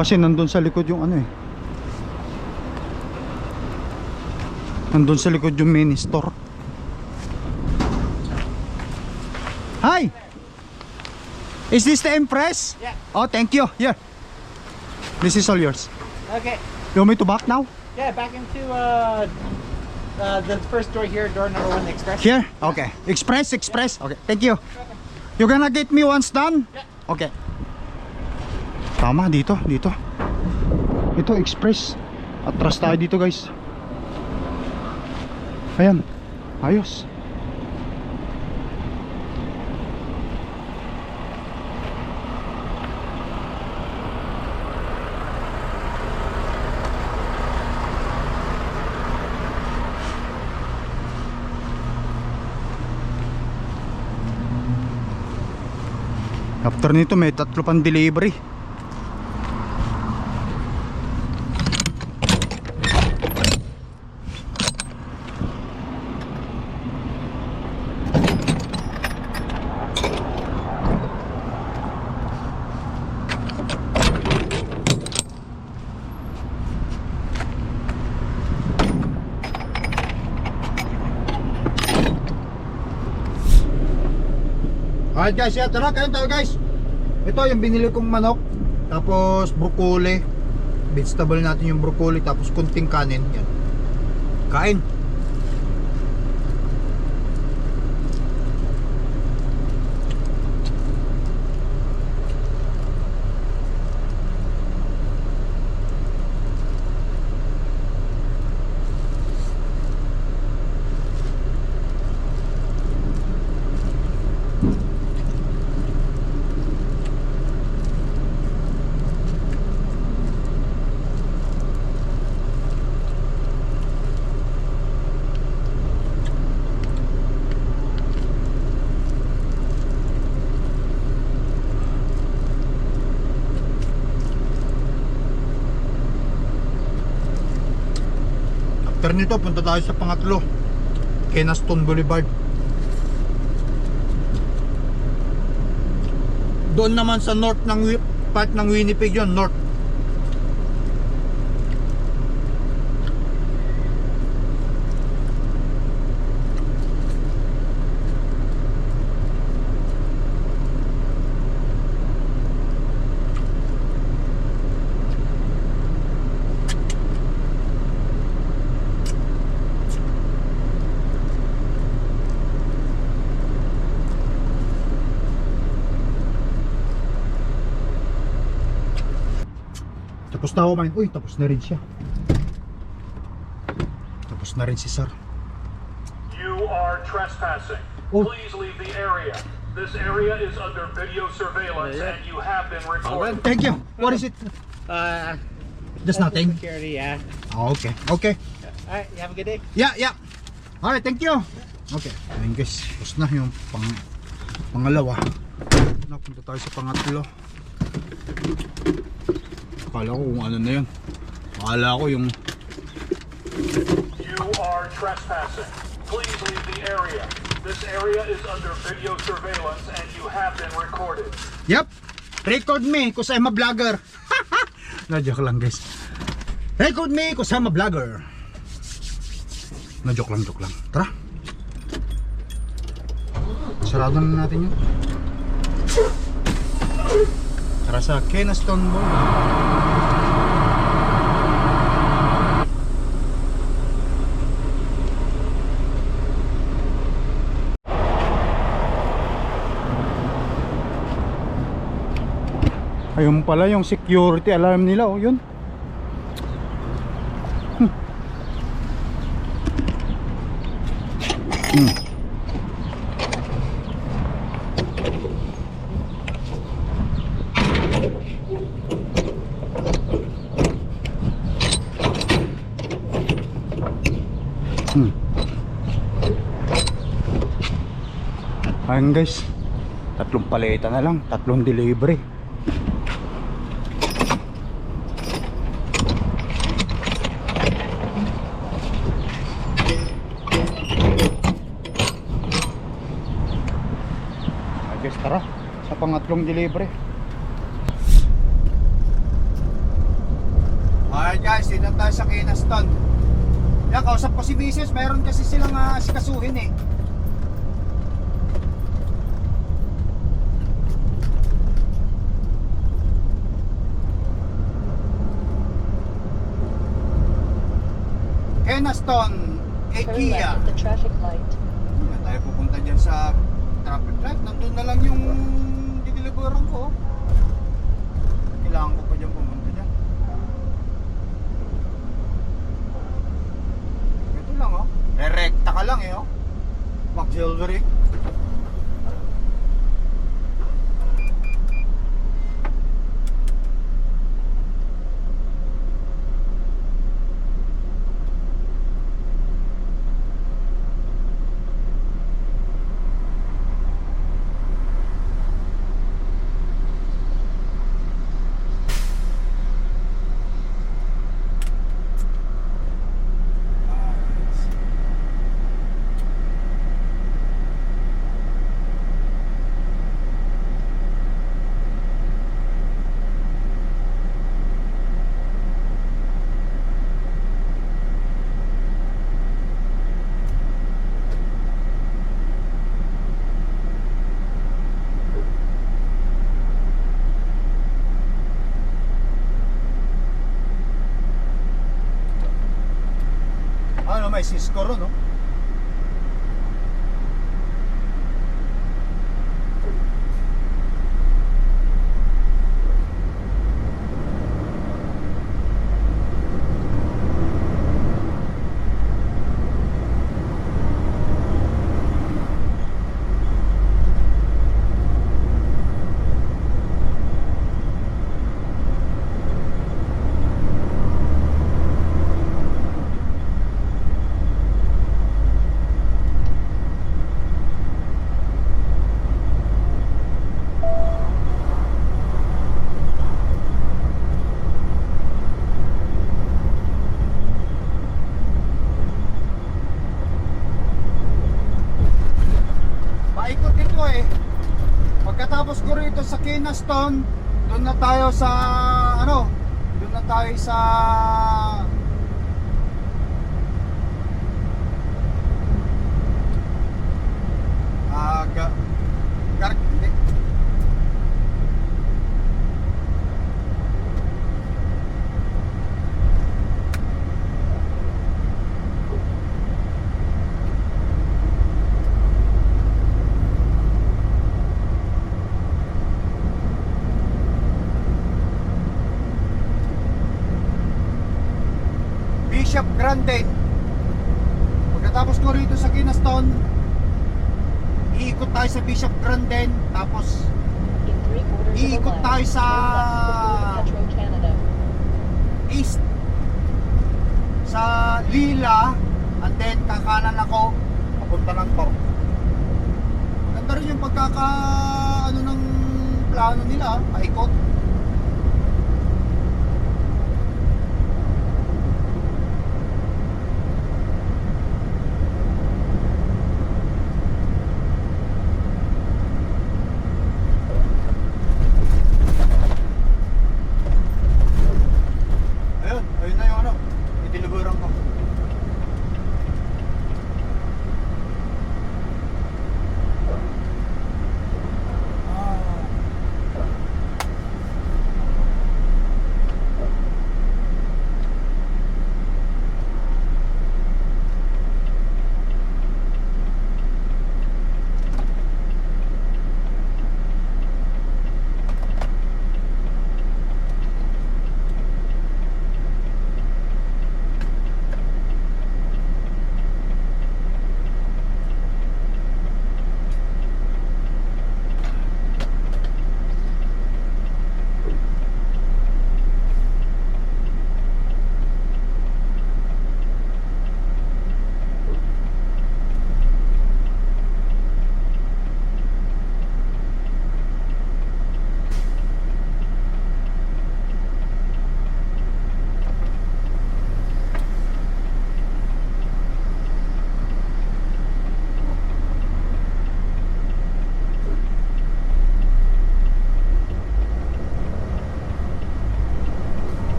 Speaker 2: Kasi nandun sa likod yung ano nandun sa likod yung mini store. Hi! Is this the Empress?
Speaker 5: Yeah.
Speaker 2: Oh, thank you. Here. This is all yours.
Speaker 5: Okay.
Speaker 2: You want me to back now?
Speaker 5: Yeah, back into the first door here, door number 1, Express.
Speaker 2: Here? Okay. Express. Okay, thank you. You gonna get me once done?
Speaker 5: Yeah.
Speaker 2: Okay. Tama, dito. Ito, Express. Atras tayo dito guys. Ayan. Ayos. After nito may 3 pang delivery. Alright guys, tara kain tayo guys. Ito yung binili kong manok. Tapos broccoli. Vegetable natin yung broccoli. Tapos kunting kanin. Yan. Kain. After nito, punta tayo sa pangatlo, Kenaston Boulevard. Doon naman sa north ng part ng Winnipeg yun, north. Tapos na ako kumain. Uy, tapos na rin siya. Tapos na rin si Sir.
Speaker 6: You are trespassing.
Speaker 2: Oh.
Speaker 6: Please leave the area. This area is under video surveillance and you have been recorded.
Speaker 2: Thank you. What is it? Just nothing?
Speaker 5: Security, yeah.
Speaker 2: Oh, okay. Okay.
Speaker 5: Alright, you have a good day.
Speaker 2: Yeah, yeah. Alright, thank you. Okay. Ayun guys, tapos na yung pangalawa. Napunta tayo sa pangatlo. Akala ko kung ano na yun. Akala ko yung...
Speaker 6: You are trespassing. Please leave the area. This area is under video surveillance and you have been recorded.
Speaker 2: Yep. Record me cause I'm a vlogger. Na-joke lang guys. Record me cause I'm a vlogger. Na-joke lang, joke lang. Tara. Sarado na natin yun. Tara sa Kenaston Mall. Ayun pala yung security alarm nila, oh, yun. Ayun guys, tatlong paleta na lang, tatlong delivery. Guys, tara sa pangatlong delivery. Alright guys, dito tayo sa Kenaston. Yan, kausap ko si Mrs. Meron kasi silang asikasuhin eh. Kenaston,
Speaker 4: Turn
Speaker 2: IKEA.
Speaker 4: left at the traffic light.
Speaker 2: Yan, tayo pupunta dyan sa traffic light. Nandun na lang yung dideliveran ko. Kailangan ko pa dyan pumunta dyan. Ito lang oh. Rekta ka lang eh oh. Mag-jewelry. Ano, may Cisco ron, no? Paikot ito eh. Pagkatapos ko rito sa Kenaston, doon na tayo sa ano? Doon na tayo sa hindi. Bishop Grande. Pagkatapos ko rito sa Kenaston, iikot tayo sa Bishop Grande, tapos
Speaker 4: In 3/4 of a
Speaker 2: iikot
Speaker 4: mile,
Speaker 2: tayo sa
Speaker 4: turn left before Petro Canada.
Speaker 2: east. Sa Lila, and then kakanan ako papunta ng Tor. Ganda rin yung ano ng plano nila, paikot. Ayun na yung ano, itiliburan ko.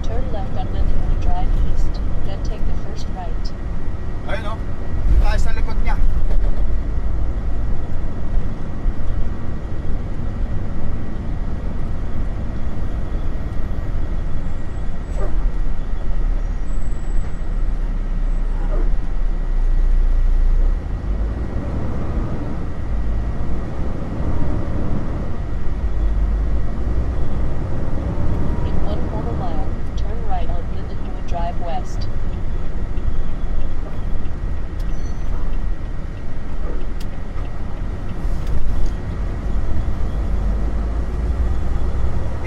Speaker 4: Turn left on Lindenwood Drive East, then take the first right.
Speaker 2: Ayun o, tayo sa likod niya.
Speaker 4: In 1/4 mile, turn right on Lindenwood Drive West.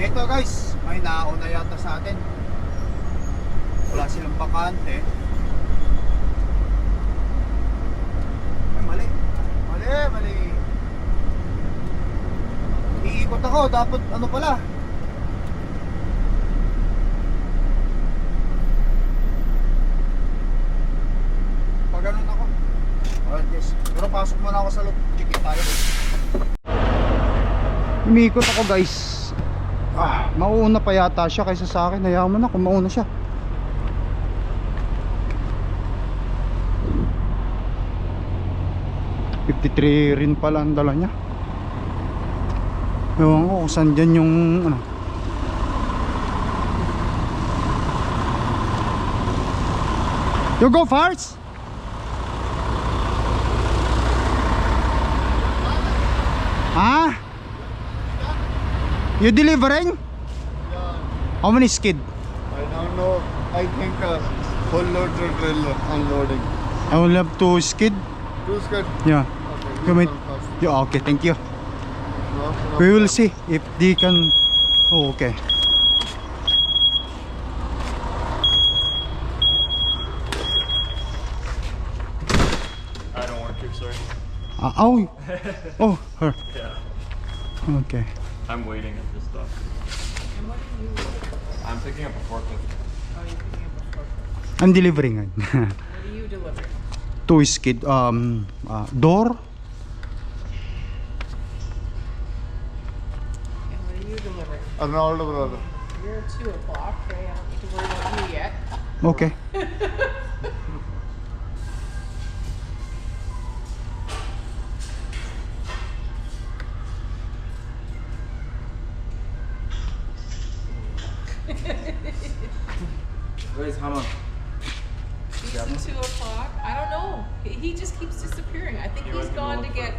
Speaker 2: Ito guys, may nauna yata sa atin. Wala silang bakante. Ay, mali. Mali. Iikot ako, dapat ano pala. Pag ganun ako. Alright guys, pero pasok muna ako sa loob. Check tayo. Umiikot ako guys. Mauuna pa yata siya kaysa sa akin. Hayaan mo na kung mauna siya. $53 rin pala ang dala niya. Ewan ko kung saan dyan yung ano. You go first? Ha? You delivering? How many skid?
Speaker 7: I don't know. I think full load or trailer unloading.
Speaker 2: I will have 2 skid.
Speaker 7: 2 skid.
Speaker 2: Yeah.
Speaker 7: Okay.
Speaker 2: Come in.
Speaker 7: come first.
Speaker 2: Yeah, okay, thank you.
Speaker 7: No, no
Speaker 2: We will
Speaker 7: problem.
Speaker 2: see if they can. Oh, okay.
Speaker 8: I don't work here, sorry.
Speaker 2: Oh, her.
Speaker 8: Yeah.
Speaker 2: Okay.
Speaker 8: I'm waiting at this dock.
Speaker 9: And what are you?
Speaker 8: I'm picking up a forklift.
Speaker 9: Oh, you're picking up a forklift.
Speaker 2: I'm delivering.
Speaker 9: What are you delivering?
Speaker 2: 2 skid. Door.
Speaker 9: And what are you delivering?
Speaker 7: Arnoldo brother.
Speaker 9: You're at 2 o'clock. Okay, I don't need to worry about you yet.
Speaker 2: Okay.
Speaker 10: Where's Hammer?
Speaker 9: He's at 2 o'clock. I don't know. He just keeps disappearing. I think he's gone to get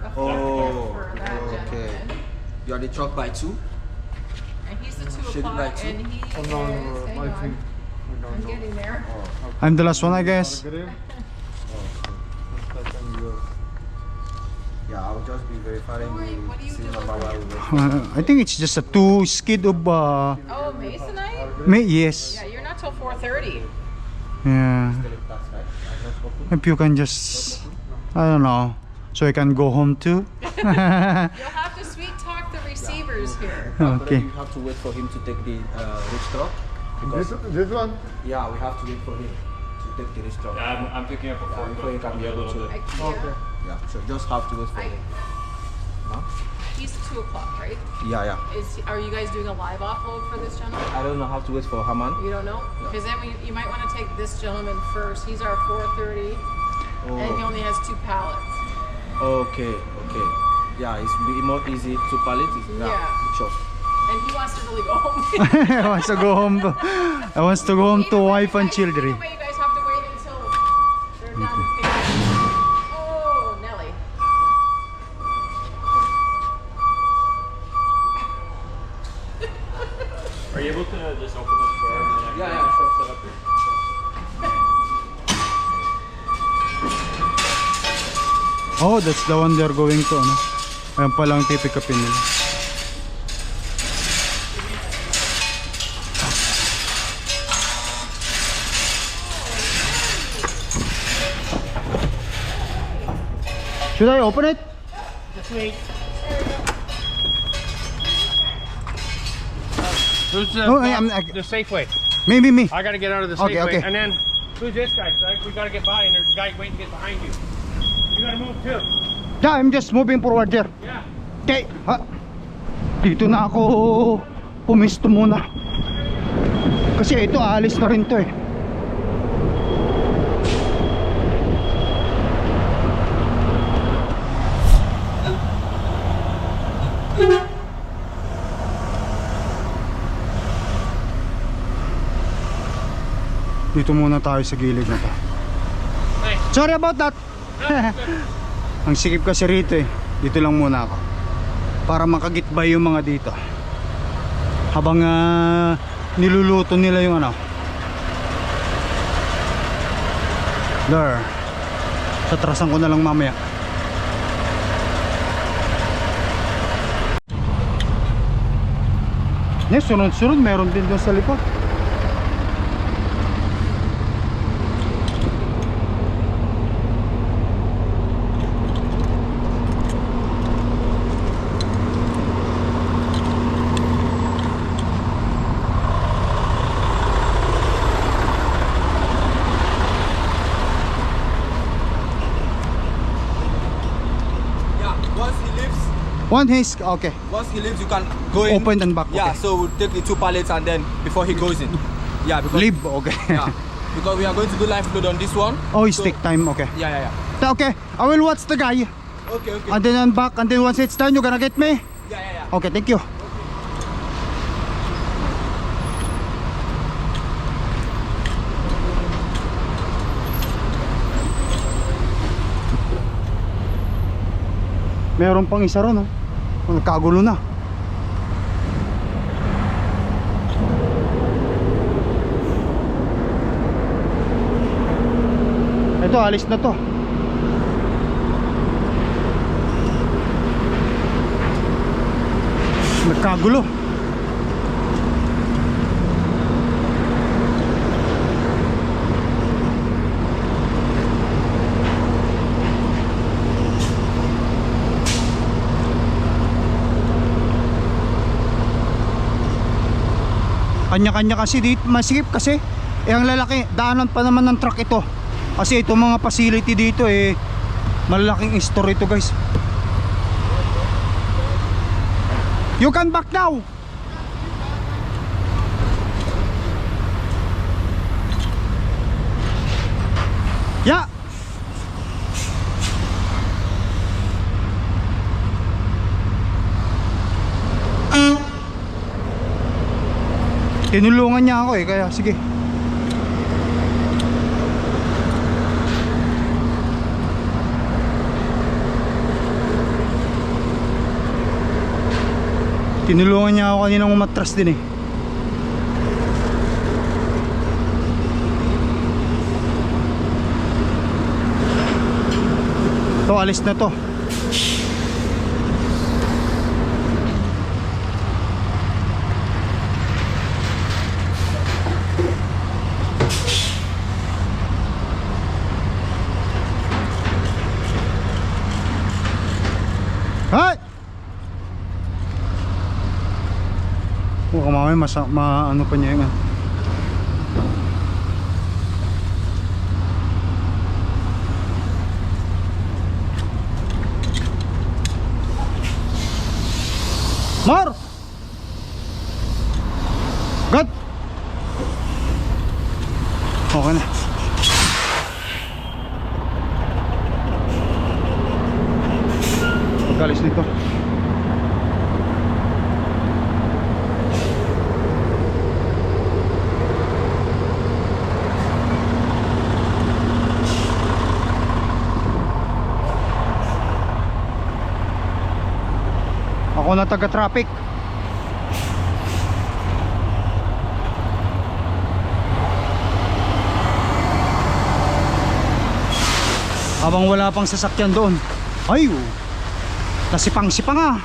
Speaker 9: a forklift for that
Speaker 10: okay.
Speaker 9: gentleman.
Speaker 10: You are the truck by 2?
Speaker 9: And he's the 2
Speaker 10: Should it
Speaker 9: o'clock,
Speaker 10: like two?
Speaker 9: and he
Speaker 7: Arnoldo
Speaker 9: is.
Speaker 7: brother.
Speaker 9: Hang
Speaker 7: My
Speaker 9: on.
Speaker 7: thing.
Speaker 9: I'm getting there.
Speaker 1: I'm the last one, I guess.
Speaker 10: Yeah, I'll just be verifying
Speaker 9: Wait, what are you
Speaker 10: the
Speaker 9: doing?
Speaker 10: number while we wait.
Speaker 1: I think it's just a 2 skid of
Speaker 9: Oh, Masonite?
Speaker 1: yes.
Speaker 9: Yeah, you're not till 4:30.
Speaker 1: Yeah.
Speaker 10: That's right. I'm not open.
Speaker 1: If you can just, I don't know, so I can go home too.
Speaker 9: You'll have to sweet talk the receivers here.
Speaker 10: But
Speaker 1: Okay.
Speaker 10: then you have to wait for him to take the rich truck. Because,
Speaker 7: This one?
Speaker 10: yeah, we have to wait for him to take the rich truck.
Speaker 8: Yeah, I'm picking up a forklift.
Speaker 10: Before you can be able to.
Speaker 9: Okay.
Speaker 10: Yeah, so just have to wait for
Speaker 9: I-
Speaker 10: him. Huh?
Speaker 9: He's 2 o'clock, right?
Speaker 10: Yeah, yeah.
Speaker 9: Are you guys doing a live offload for this gentleman?
Speaker 10: I don't know, have to wait for Haman.
Speaker 9: You don't know? Because then you might want to take this gentleman first. He's our 4:30, and he
Speaker 10: Oh,
Speaker 9: only has 2 pallets.
Speaker 10: okay, okay. Yeah, it's be more easy to pallet.
Speaker 9: Yeah.
Speaker 10: Sure.
Speaker 9: And he wants to really go home.
Speaker 1: I wants to go home. I wants to go home to wife and children.
Speaker 9: Either way, you guys have to wait until they're done picking. Oh, Nelly.
Speaker 8: Are you able to just open this door? And then I can
Speaker 10: Yeah, sure.
Speaker 8: set up here?
Speaker 1: Oh, that's the one they're going to, ano? Ayan pa lang pipick upin nila. Should I open it?
Speaker 5: Just wait. Who's the,
Speaker 1: Oh,
Speaker 5: the Safeway?
Speaker 1: maybe me.
Speaker 5: I gotta get out of the
Speaker 1: Okay,
Speaker 5: Safeway.
Speaker 1: okay.
Speaker 5: And then, who's this guy? We gotta get by, and there's a guy waiting to get behind you. You gotta move too.
Speaker 1: Yeah, I'm just moving forward there.
Speaker 5: Yeah.
Speaker 1: Okay, ha? Dito na ako pumisto muna. Kasi ito alis na rin to eh. Dito muna tayo sa gilid na to. Sorry about that. Ang sikip kasi rito eh. Dito lang muna ako para makagitbay yung mga dito habang niluluto nila yung ano there. Tatrasan ko na lang mamaya. Sunod-sunod meron din doon sa likod. One is okay.
Speaker 10: Once he leaves, you can go in.
Speaker 1: Open and back.
Speaker 10: Yeah,
Speaker 1: Okay.
Speaker 10: so we'll take the 2 pallets and then before he goes in. Yeah, because
Speaker 1: Leave. Okay.
Speaker 10: yeah, because we are going to do live load on this one.
Speaker 1: Oh, it's
Speaker 10: So-
Speaker 1: take time. Okay.
Speaker 10: Yeah, yeah, yeah.
Speaker 1: Okay. I will watch the guy.
Speaker 10: Okay, okay.
Speaker 1: And then I'm back. And then once it's done, you're gonna get me.
Speaker 10: Yeah, yeah, yeah.
Speaker 1: Okay. Thank you. Meron pang isa ron, oh. Nagkagulo na. Ito, alis na to. Nagkagulo. Kanya-kanya kasi dito, masikip kasi. Eh ang lalaki, daanan pa naman ng truck ito. Kasi itong mga facility dito eh malaking store ito, guys. You can back now. Yeah. Tinulungan niya ako eh, kaya sige. Tinulungan niya ako kaninang umatras din eh. To, alis na to. Hay! Mukhang mamaya ano pa niya yun. Mar! God! Okay na. Pagkalis nito. Ako na taga-traffic. Habang wala pang sasakyan doon. Ay, nasipang-sipang ah.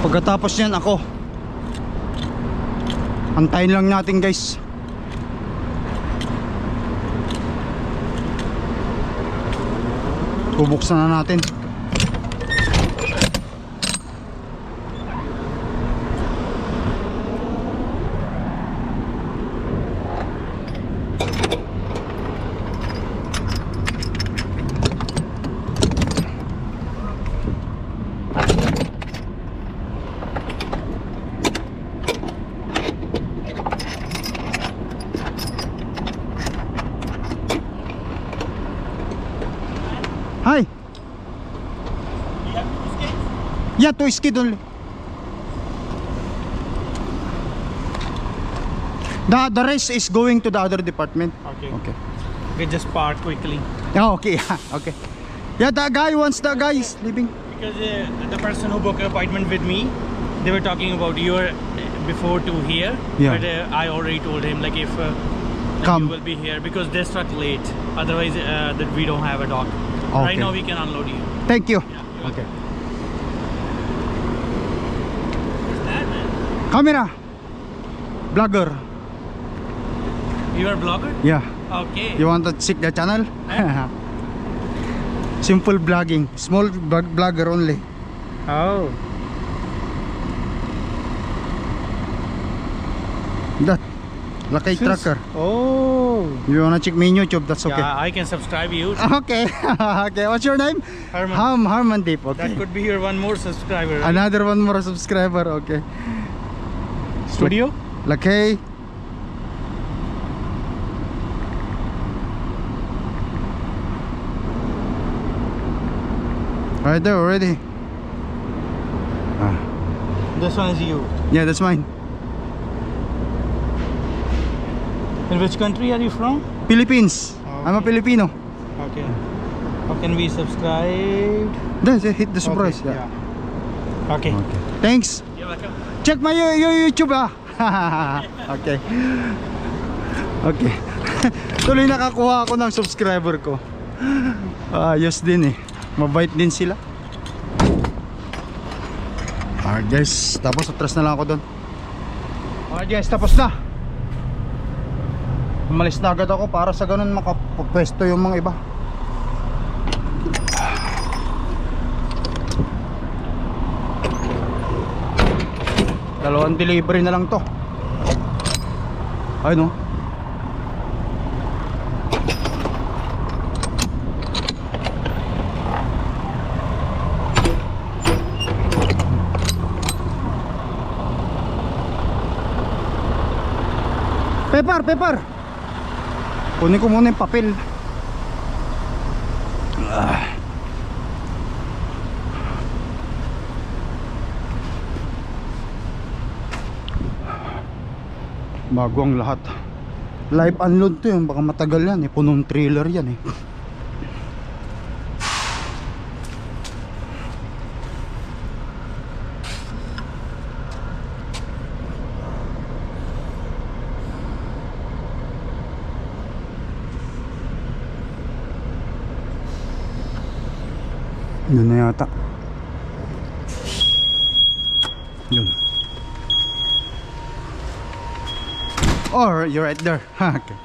Speaker 1: Pagkatapos niyan ako. Antayin lang natin guys. Bubuksan na natin. Hi. Yeah, to skid only. The rest is going to the other department.
Speaker 5: Okay.
Speaker 1: Okay.
Speaker 5: We just park quickly.
Speaker 1: Yeah, okay. Okay. Yeah, the guy is leaving.
Speaker 5: Because the person who booked an appointment with me, they were talking about your before to here.
Speaker 1: Yeah.
Speaker 5: But I already told him like if
Speaker 1: Come.
Speaker 5: you will be here because they struck late. Otherwise, that we don't have a dock.
Speaker 1: Okay.
Speaker 5: Right now we can unload you.
Speaker 1: Thank you.
Speaker 5: Yeah,
Speaker 1: Okay.
Speaker 5: What's that, man?
Speaker 1: Camera. Vlogger.
Speaker 5: You are a blogger?
Speaker 1: Yeah.
Speaker 5: Okay.
Speaker 1: You want to check the channel? Simple vlogging. Small vlogger only.
Speaker 5: Oh.
Speaker 1: That. Lakay Trucker.
Speaker 5: Oh.
Speaker 1: You wanna check me in YouTube? That's okay.
Speaker 5: Yeah, I can subscribe you.
Speaker 1: Okay. Okay. What's your name?
Speaker 5: Herman.
Speaker 1: Harman Deep. Okay.
Speaker 5: That could be your one more subscriber. Right?
Speaker 1: Another one more subscriber. Okay.
Speaker 5: Studio?
Speaker 1: Lakay. Right there already.
Speaker 5: This one is you.
Speaker 1: Yeah, that's mine.
Speaker 5: In which country are you from?
Speaker 1: Philippines. I'm a Filipino.
Speaker 5: Okay. How can we subscribe?
Speaker 1: Then hit the surprise.
Speaker 5: Okay.
Speaker 1: Yeah.
Speaker 5: Yeah. Okay.
Speaker 1: Okay. Thanks.
Speaker 5: You're welcome.
Speaker 1: Check my YouTube ah. Okay. Okay. Tuloy nakakuha ako ng subscriber ko. Ayos din eh. Mabait din sila. Alright guys, tapos atras na lang ako doon. Alright guys, tapos na. Umalis na agad ako para sa ganun makapwesto yung mga iba. Dalawang delivery na lang to. Ay no. Paper. Kunin ko muna yung papel. Bago ang lahat. Live unload to yun. Baka matagal yan eh. Punong trailer yan eh. Yun na yata. Yun. Or you're right there. Okay.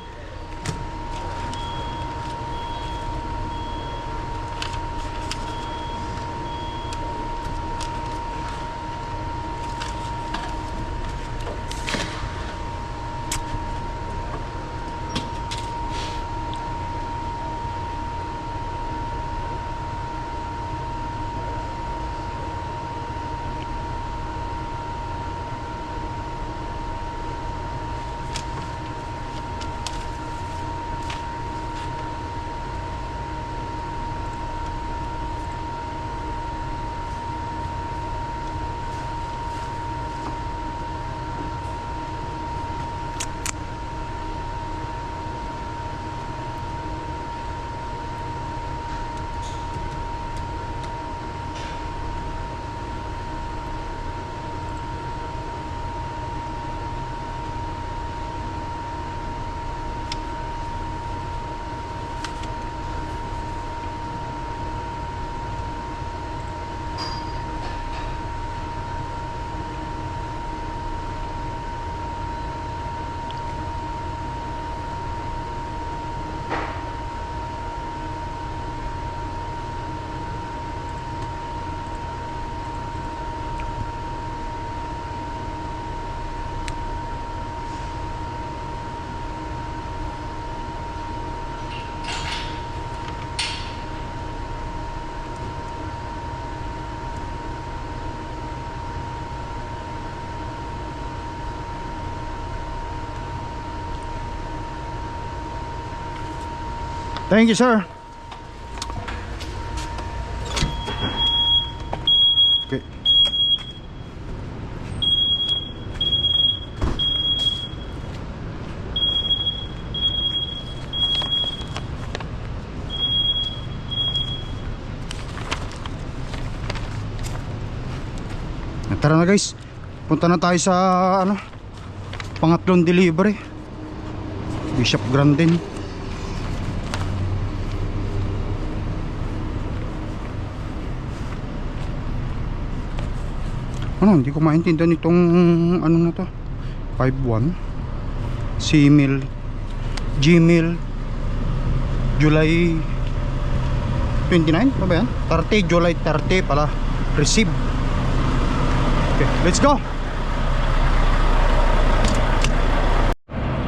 Speaker 1: Thank you, sir. Okay. Tara na guys. Punta na tayo sa ano? Pangatlong delivery. Bishop Grandin. Ano, hindi ko maintindihan itong ano na to. 51 C-Mill G-Mill July 29, ano ba yan? 30, July 30 pala. Receive. Okay, let's go.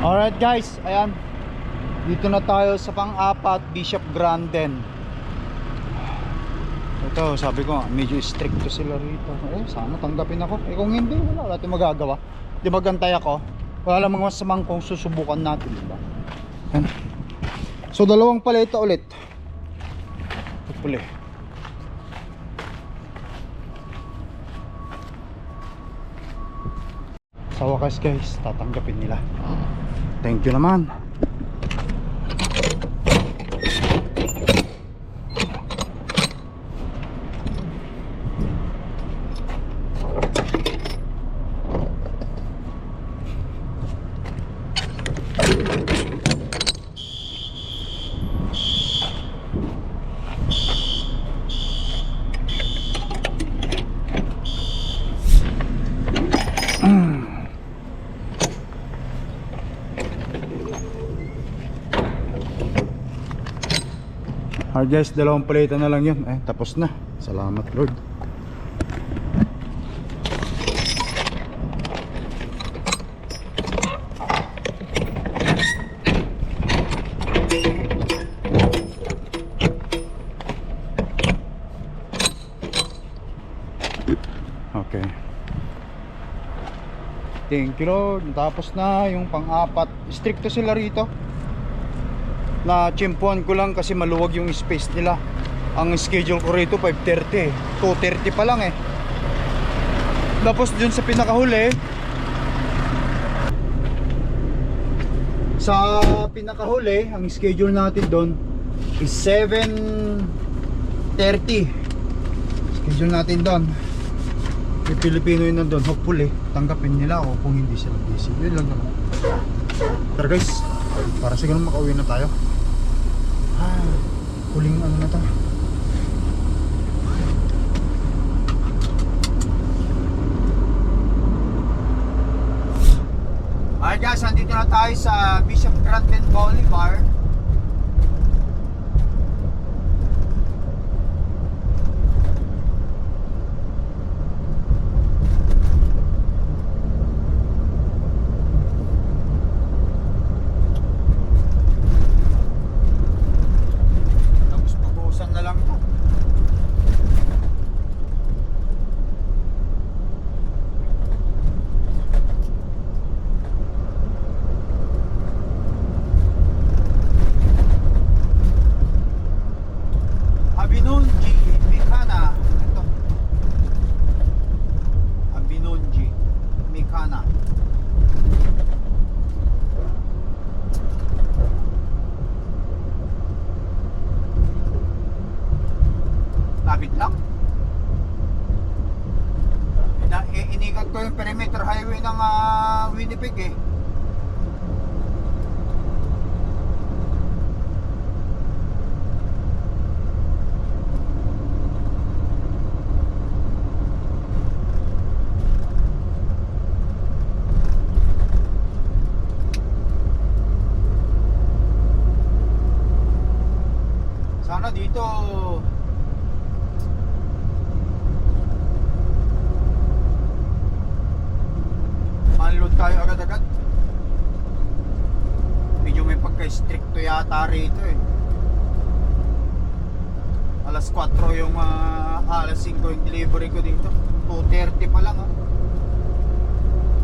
Speaker 1: Alright guys, ayan. Dito na tayo sa pang-apat, Bishop Grandin. Ito, sabi ko, medyo stricto sila rito. Sana tanggapin ako. Kung hindi, wala tayong magagawa. Di magantay ako. Wala lang mga masamang kung susubukan natin, diba? Yan. So, dalawang paleta ulit. Ito puli. Sa wakas guys, tatanggapin nila. Thank you naman. Guys, dalawang paleta na lang yun. Tapos na. Salamat Lord. Okay. Thank you Lord. Tapos na yung pang-apat. Stricto sila rito. Na chimpuan ko lang kasi maluwag yung space nila. Ang schedule ko rito 5:30, 2:30 pa lang Tapos dun sa pinakahuli, ang schedule natin doon is 7:30. Schedule natin doon. May Pilipino yun nandun. Hopefully tanggapin nila ako kung hindi sila busy. Yun lang naman. Tara guys, para siguro makauwi na tayo. Huling ano na to.
Speaker 2: Alright guys, nandito na tayo sa Bishop Grandin Boulevard. Tapos pag-uusan na lang ito. Abinonji Mikana. Ito. Abinonji Mikana. Lapit lang. Inikat ko yung perimeter highway ng Winnipeg eh. Sana dito unload tayo agad-agad. Medyo may pagka-stricto yata rito eh. Alas 4 yung alas 5 yung delivery ko dito. 2:30 pa lang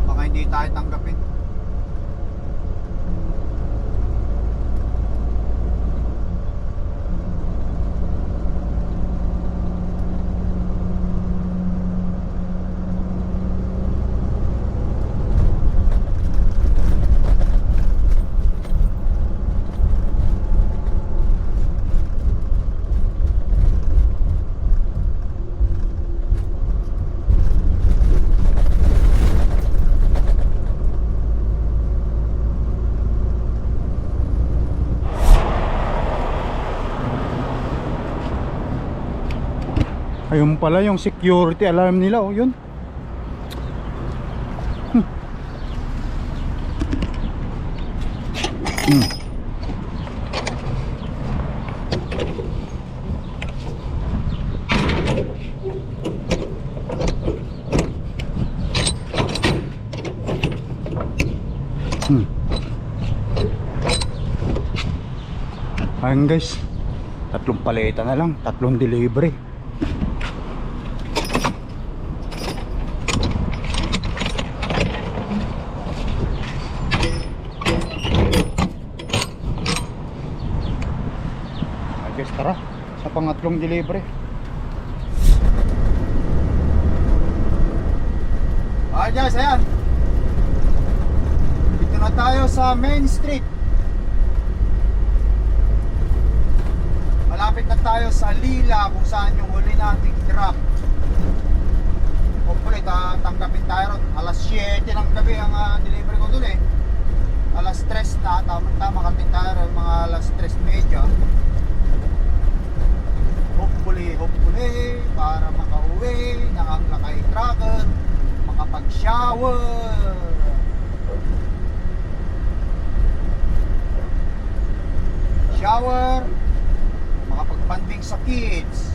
Speaker 2: baka hindi tayo tanggapin.
Speaker 1: Ayun pala yung security alarm nila, oh, yun. Ayun guys, 3 paleta na lang, 3 delivery. Guys, tara sa pangatlong delivery.
Speaker 2: Alright guys, ayan. Dito na tayo sa Main Street. Malapit na tayo sa Lila kung saan yung huli nating drop. Hopefully tanggapin tayo ron. Alas 7 ng gabi ang delivery ko dun eh. Alas 3 na, tama kating tayo ron, mga alas 3:30. Hopefully, para makauwi na ang Lakay Tracker, makapag-shower. Makapag-banding sa kids.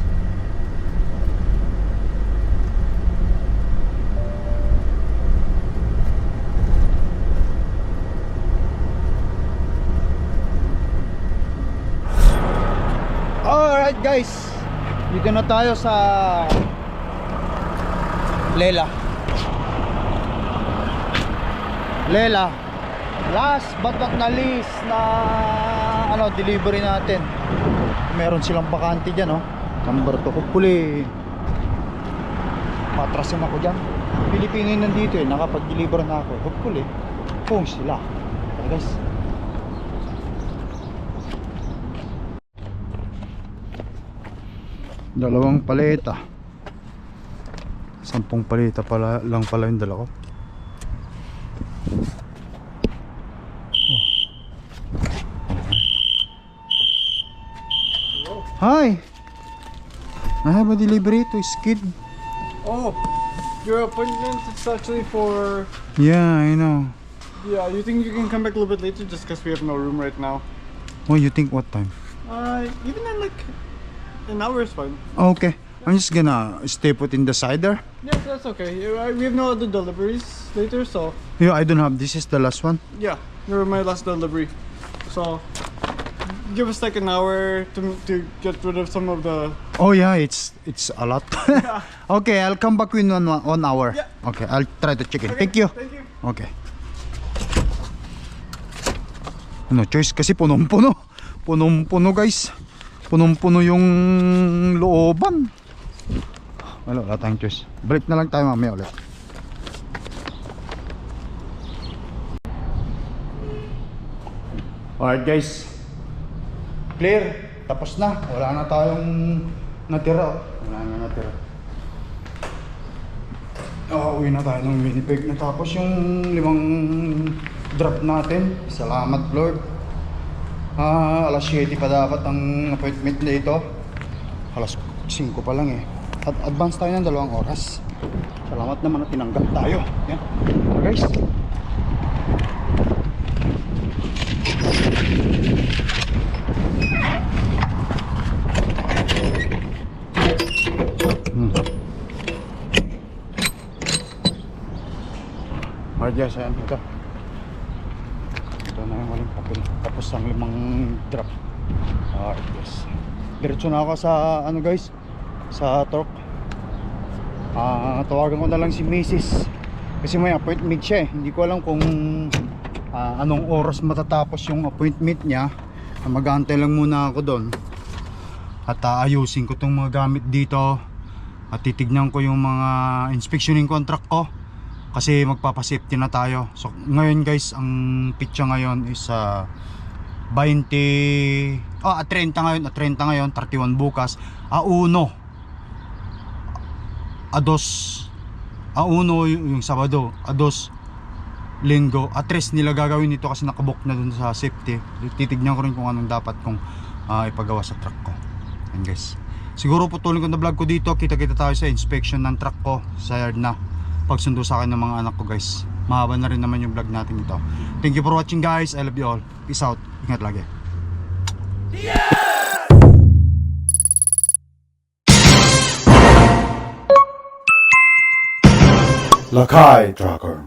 Speaker 2: Alright guys, dito na tayo sa Lela. Last but not least na delivery natin. Meron silang bakante dyan, number 2. Hopefully matrasin ako dyan. Pilipino yun nandito eh, nakapag-deliver na ako. Hopefully kung sila. Okay guys, dalawang paleta, 10 paleta pala lang pala yung dala ko. Hi, I have a delivery to Skid.
Speaker 7: Oh, your appointment is actually for
Speaker 1: Yeah, I know.
Speaker 7: Yeah, you think you can come back a little bit later just because we have no room right now?
Speaker 1: Oh, you think what time?
Speaker 7: Even in like an hour is fine.
Speaker 1: Okay. I'm just gonna stay put in the side there.
Speaker 7: Yeah, that's okay. We have no other deliveries later, so
Speaker 1: Yeah, I don't have. This is the last one.
Speaker 7: yeah, you're my last delivery. So give us like an hour to get rid of some of the.
Speaker 1: Oh yeah, it's a lot. Okay, I'll come back in 1 hour.
Speaker 7: Yeah.
Speaker 1: Okay, I'll try to check it.
Speaker 7: Okay,
Speaker 1: Thank you.
Speaker 7: Thank you.
Speaker 1: Okay. No choice kasi punong-puno. Punong-puno guys. Punong-puno yung looban. Wala tayong choice. Balik na lang tayo mamaya ulit. Alright guys. Clear. Tapos na. Wala na tayong natira. Wala na natira. Uwi na tayo ng Winnipeg. Natapos yung 5 drop natin. Salamat Lord. Alas 7 pa dapat ang appointment na ito. Alas 5 pa lang eh. At advance tayo ng 2 oras. Salamat naman na tinanggap tayo. Yan. So guys. Alright guys, ayan ito. Ito na yung walang papel. Tapos ang 5 drop. Alright guys. Diretso na ako sa ano guys, sa truck. Tawagan ko na lang si Mrs. Kasi may appointment siya eh. Hindi ko alam kung anong oras matatapos yung appointment niya. Mag-aantay lang muna ako doon. At ayusin ko tong mga gamit dito. At titignan ko yung mga inspectioning contract ko. Kasi magpapasafety na tayo. So ngayon guys, ang pitcha ngayon is 30 ngayon, 31 bukas, A1 yung Sabado, A2 Linggo, A3 nila gagawin ito kasi nakabook na dun sa safety. Titignan ko rin kung anong dapat kong ipagawa sa truck ko. And guys, siguro putulin ko na vlog ko dito. Kita-kita tayo sa inspection ng truck ko sa yard na pagsundo sa akin ng mga anak ko guys. Mahaba na rin naman yung vlog natin ito. Thank you for watching guys. I love you all. Peace out. Ingat lagi. Lakay Trucker.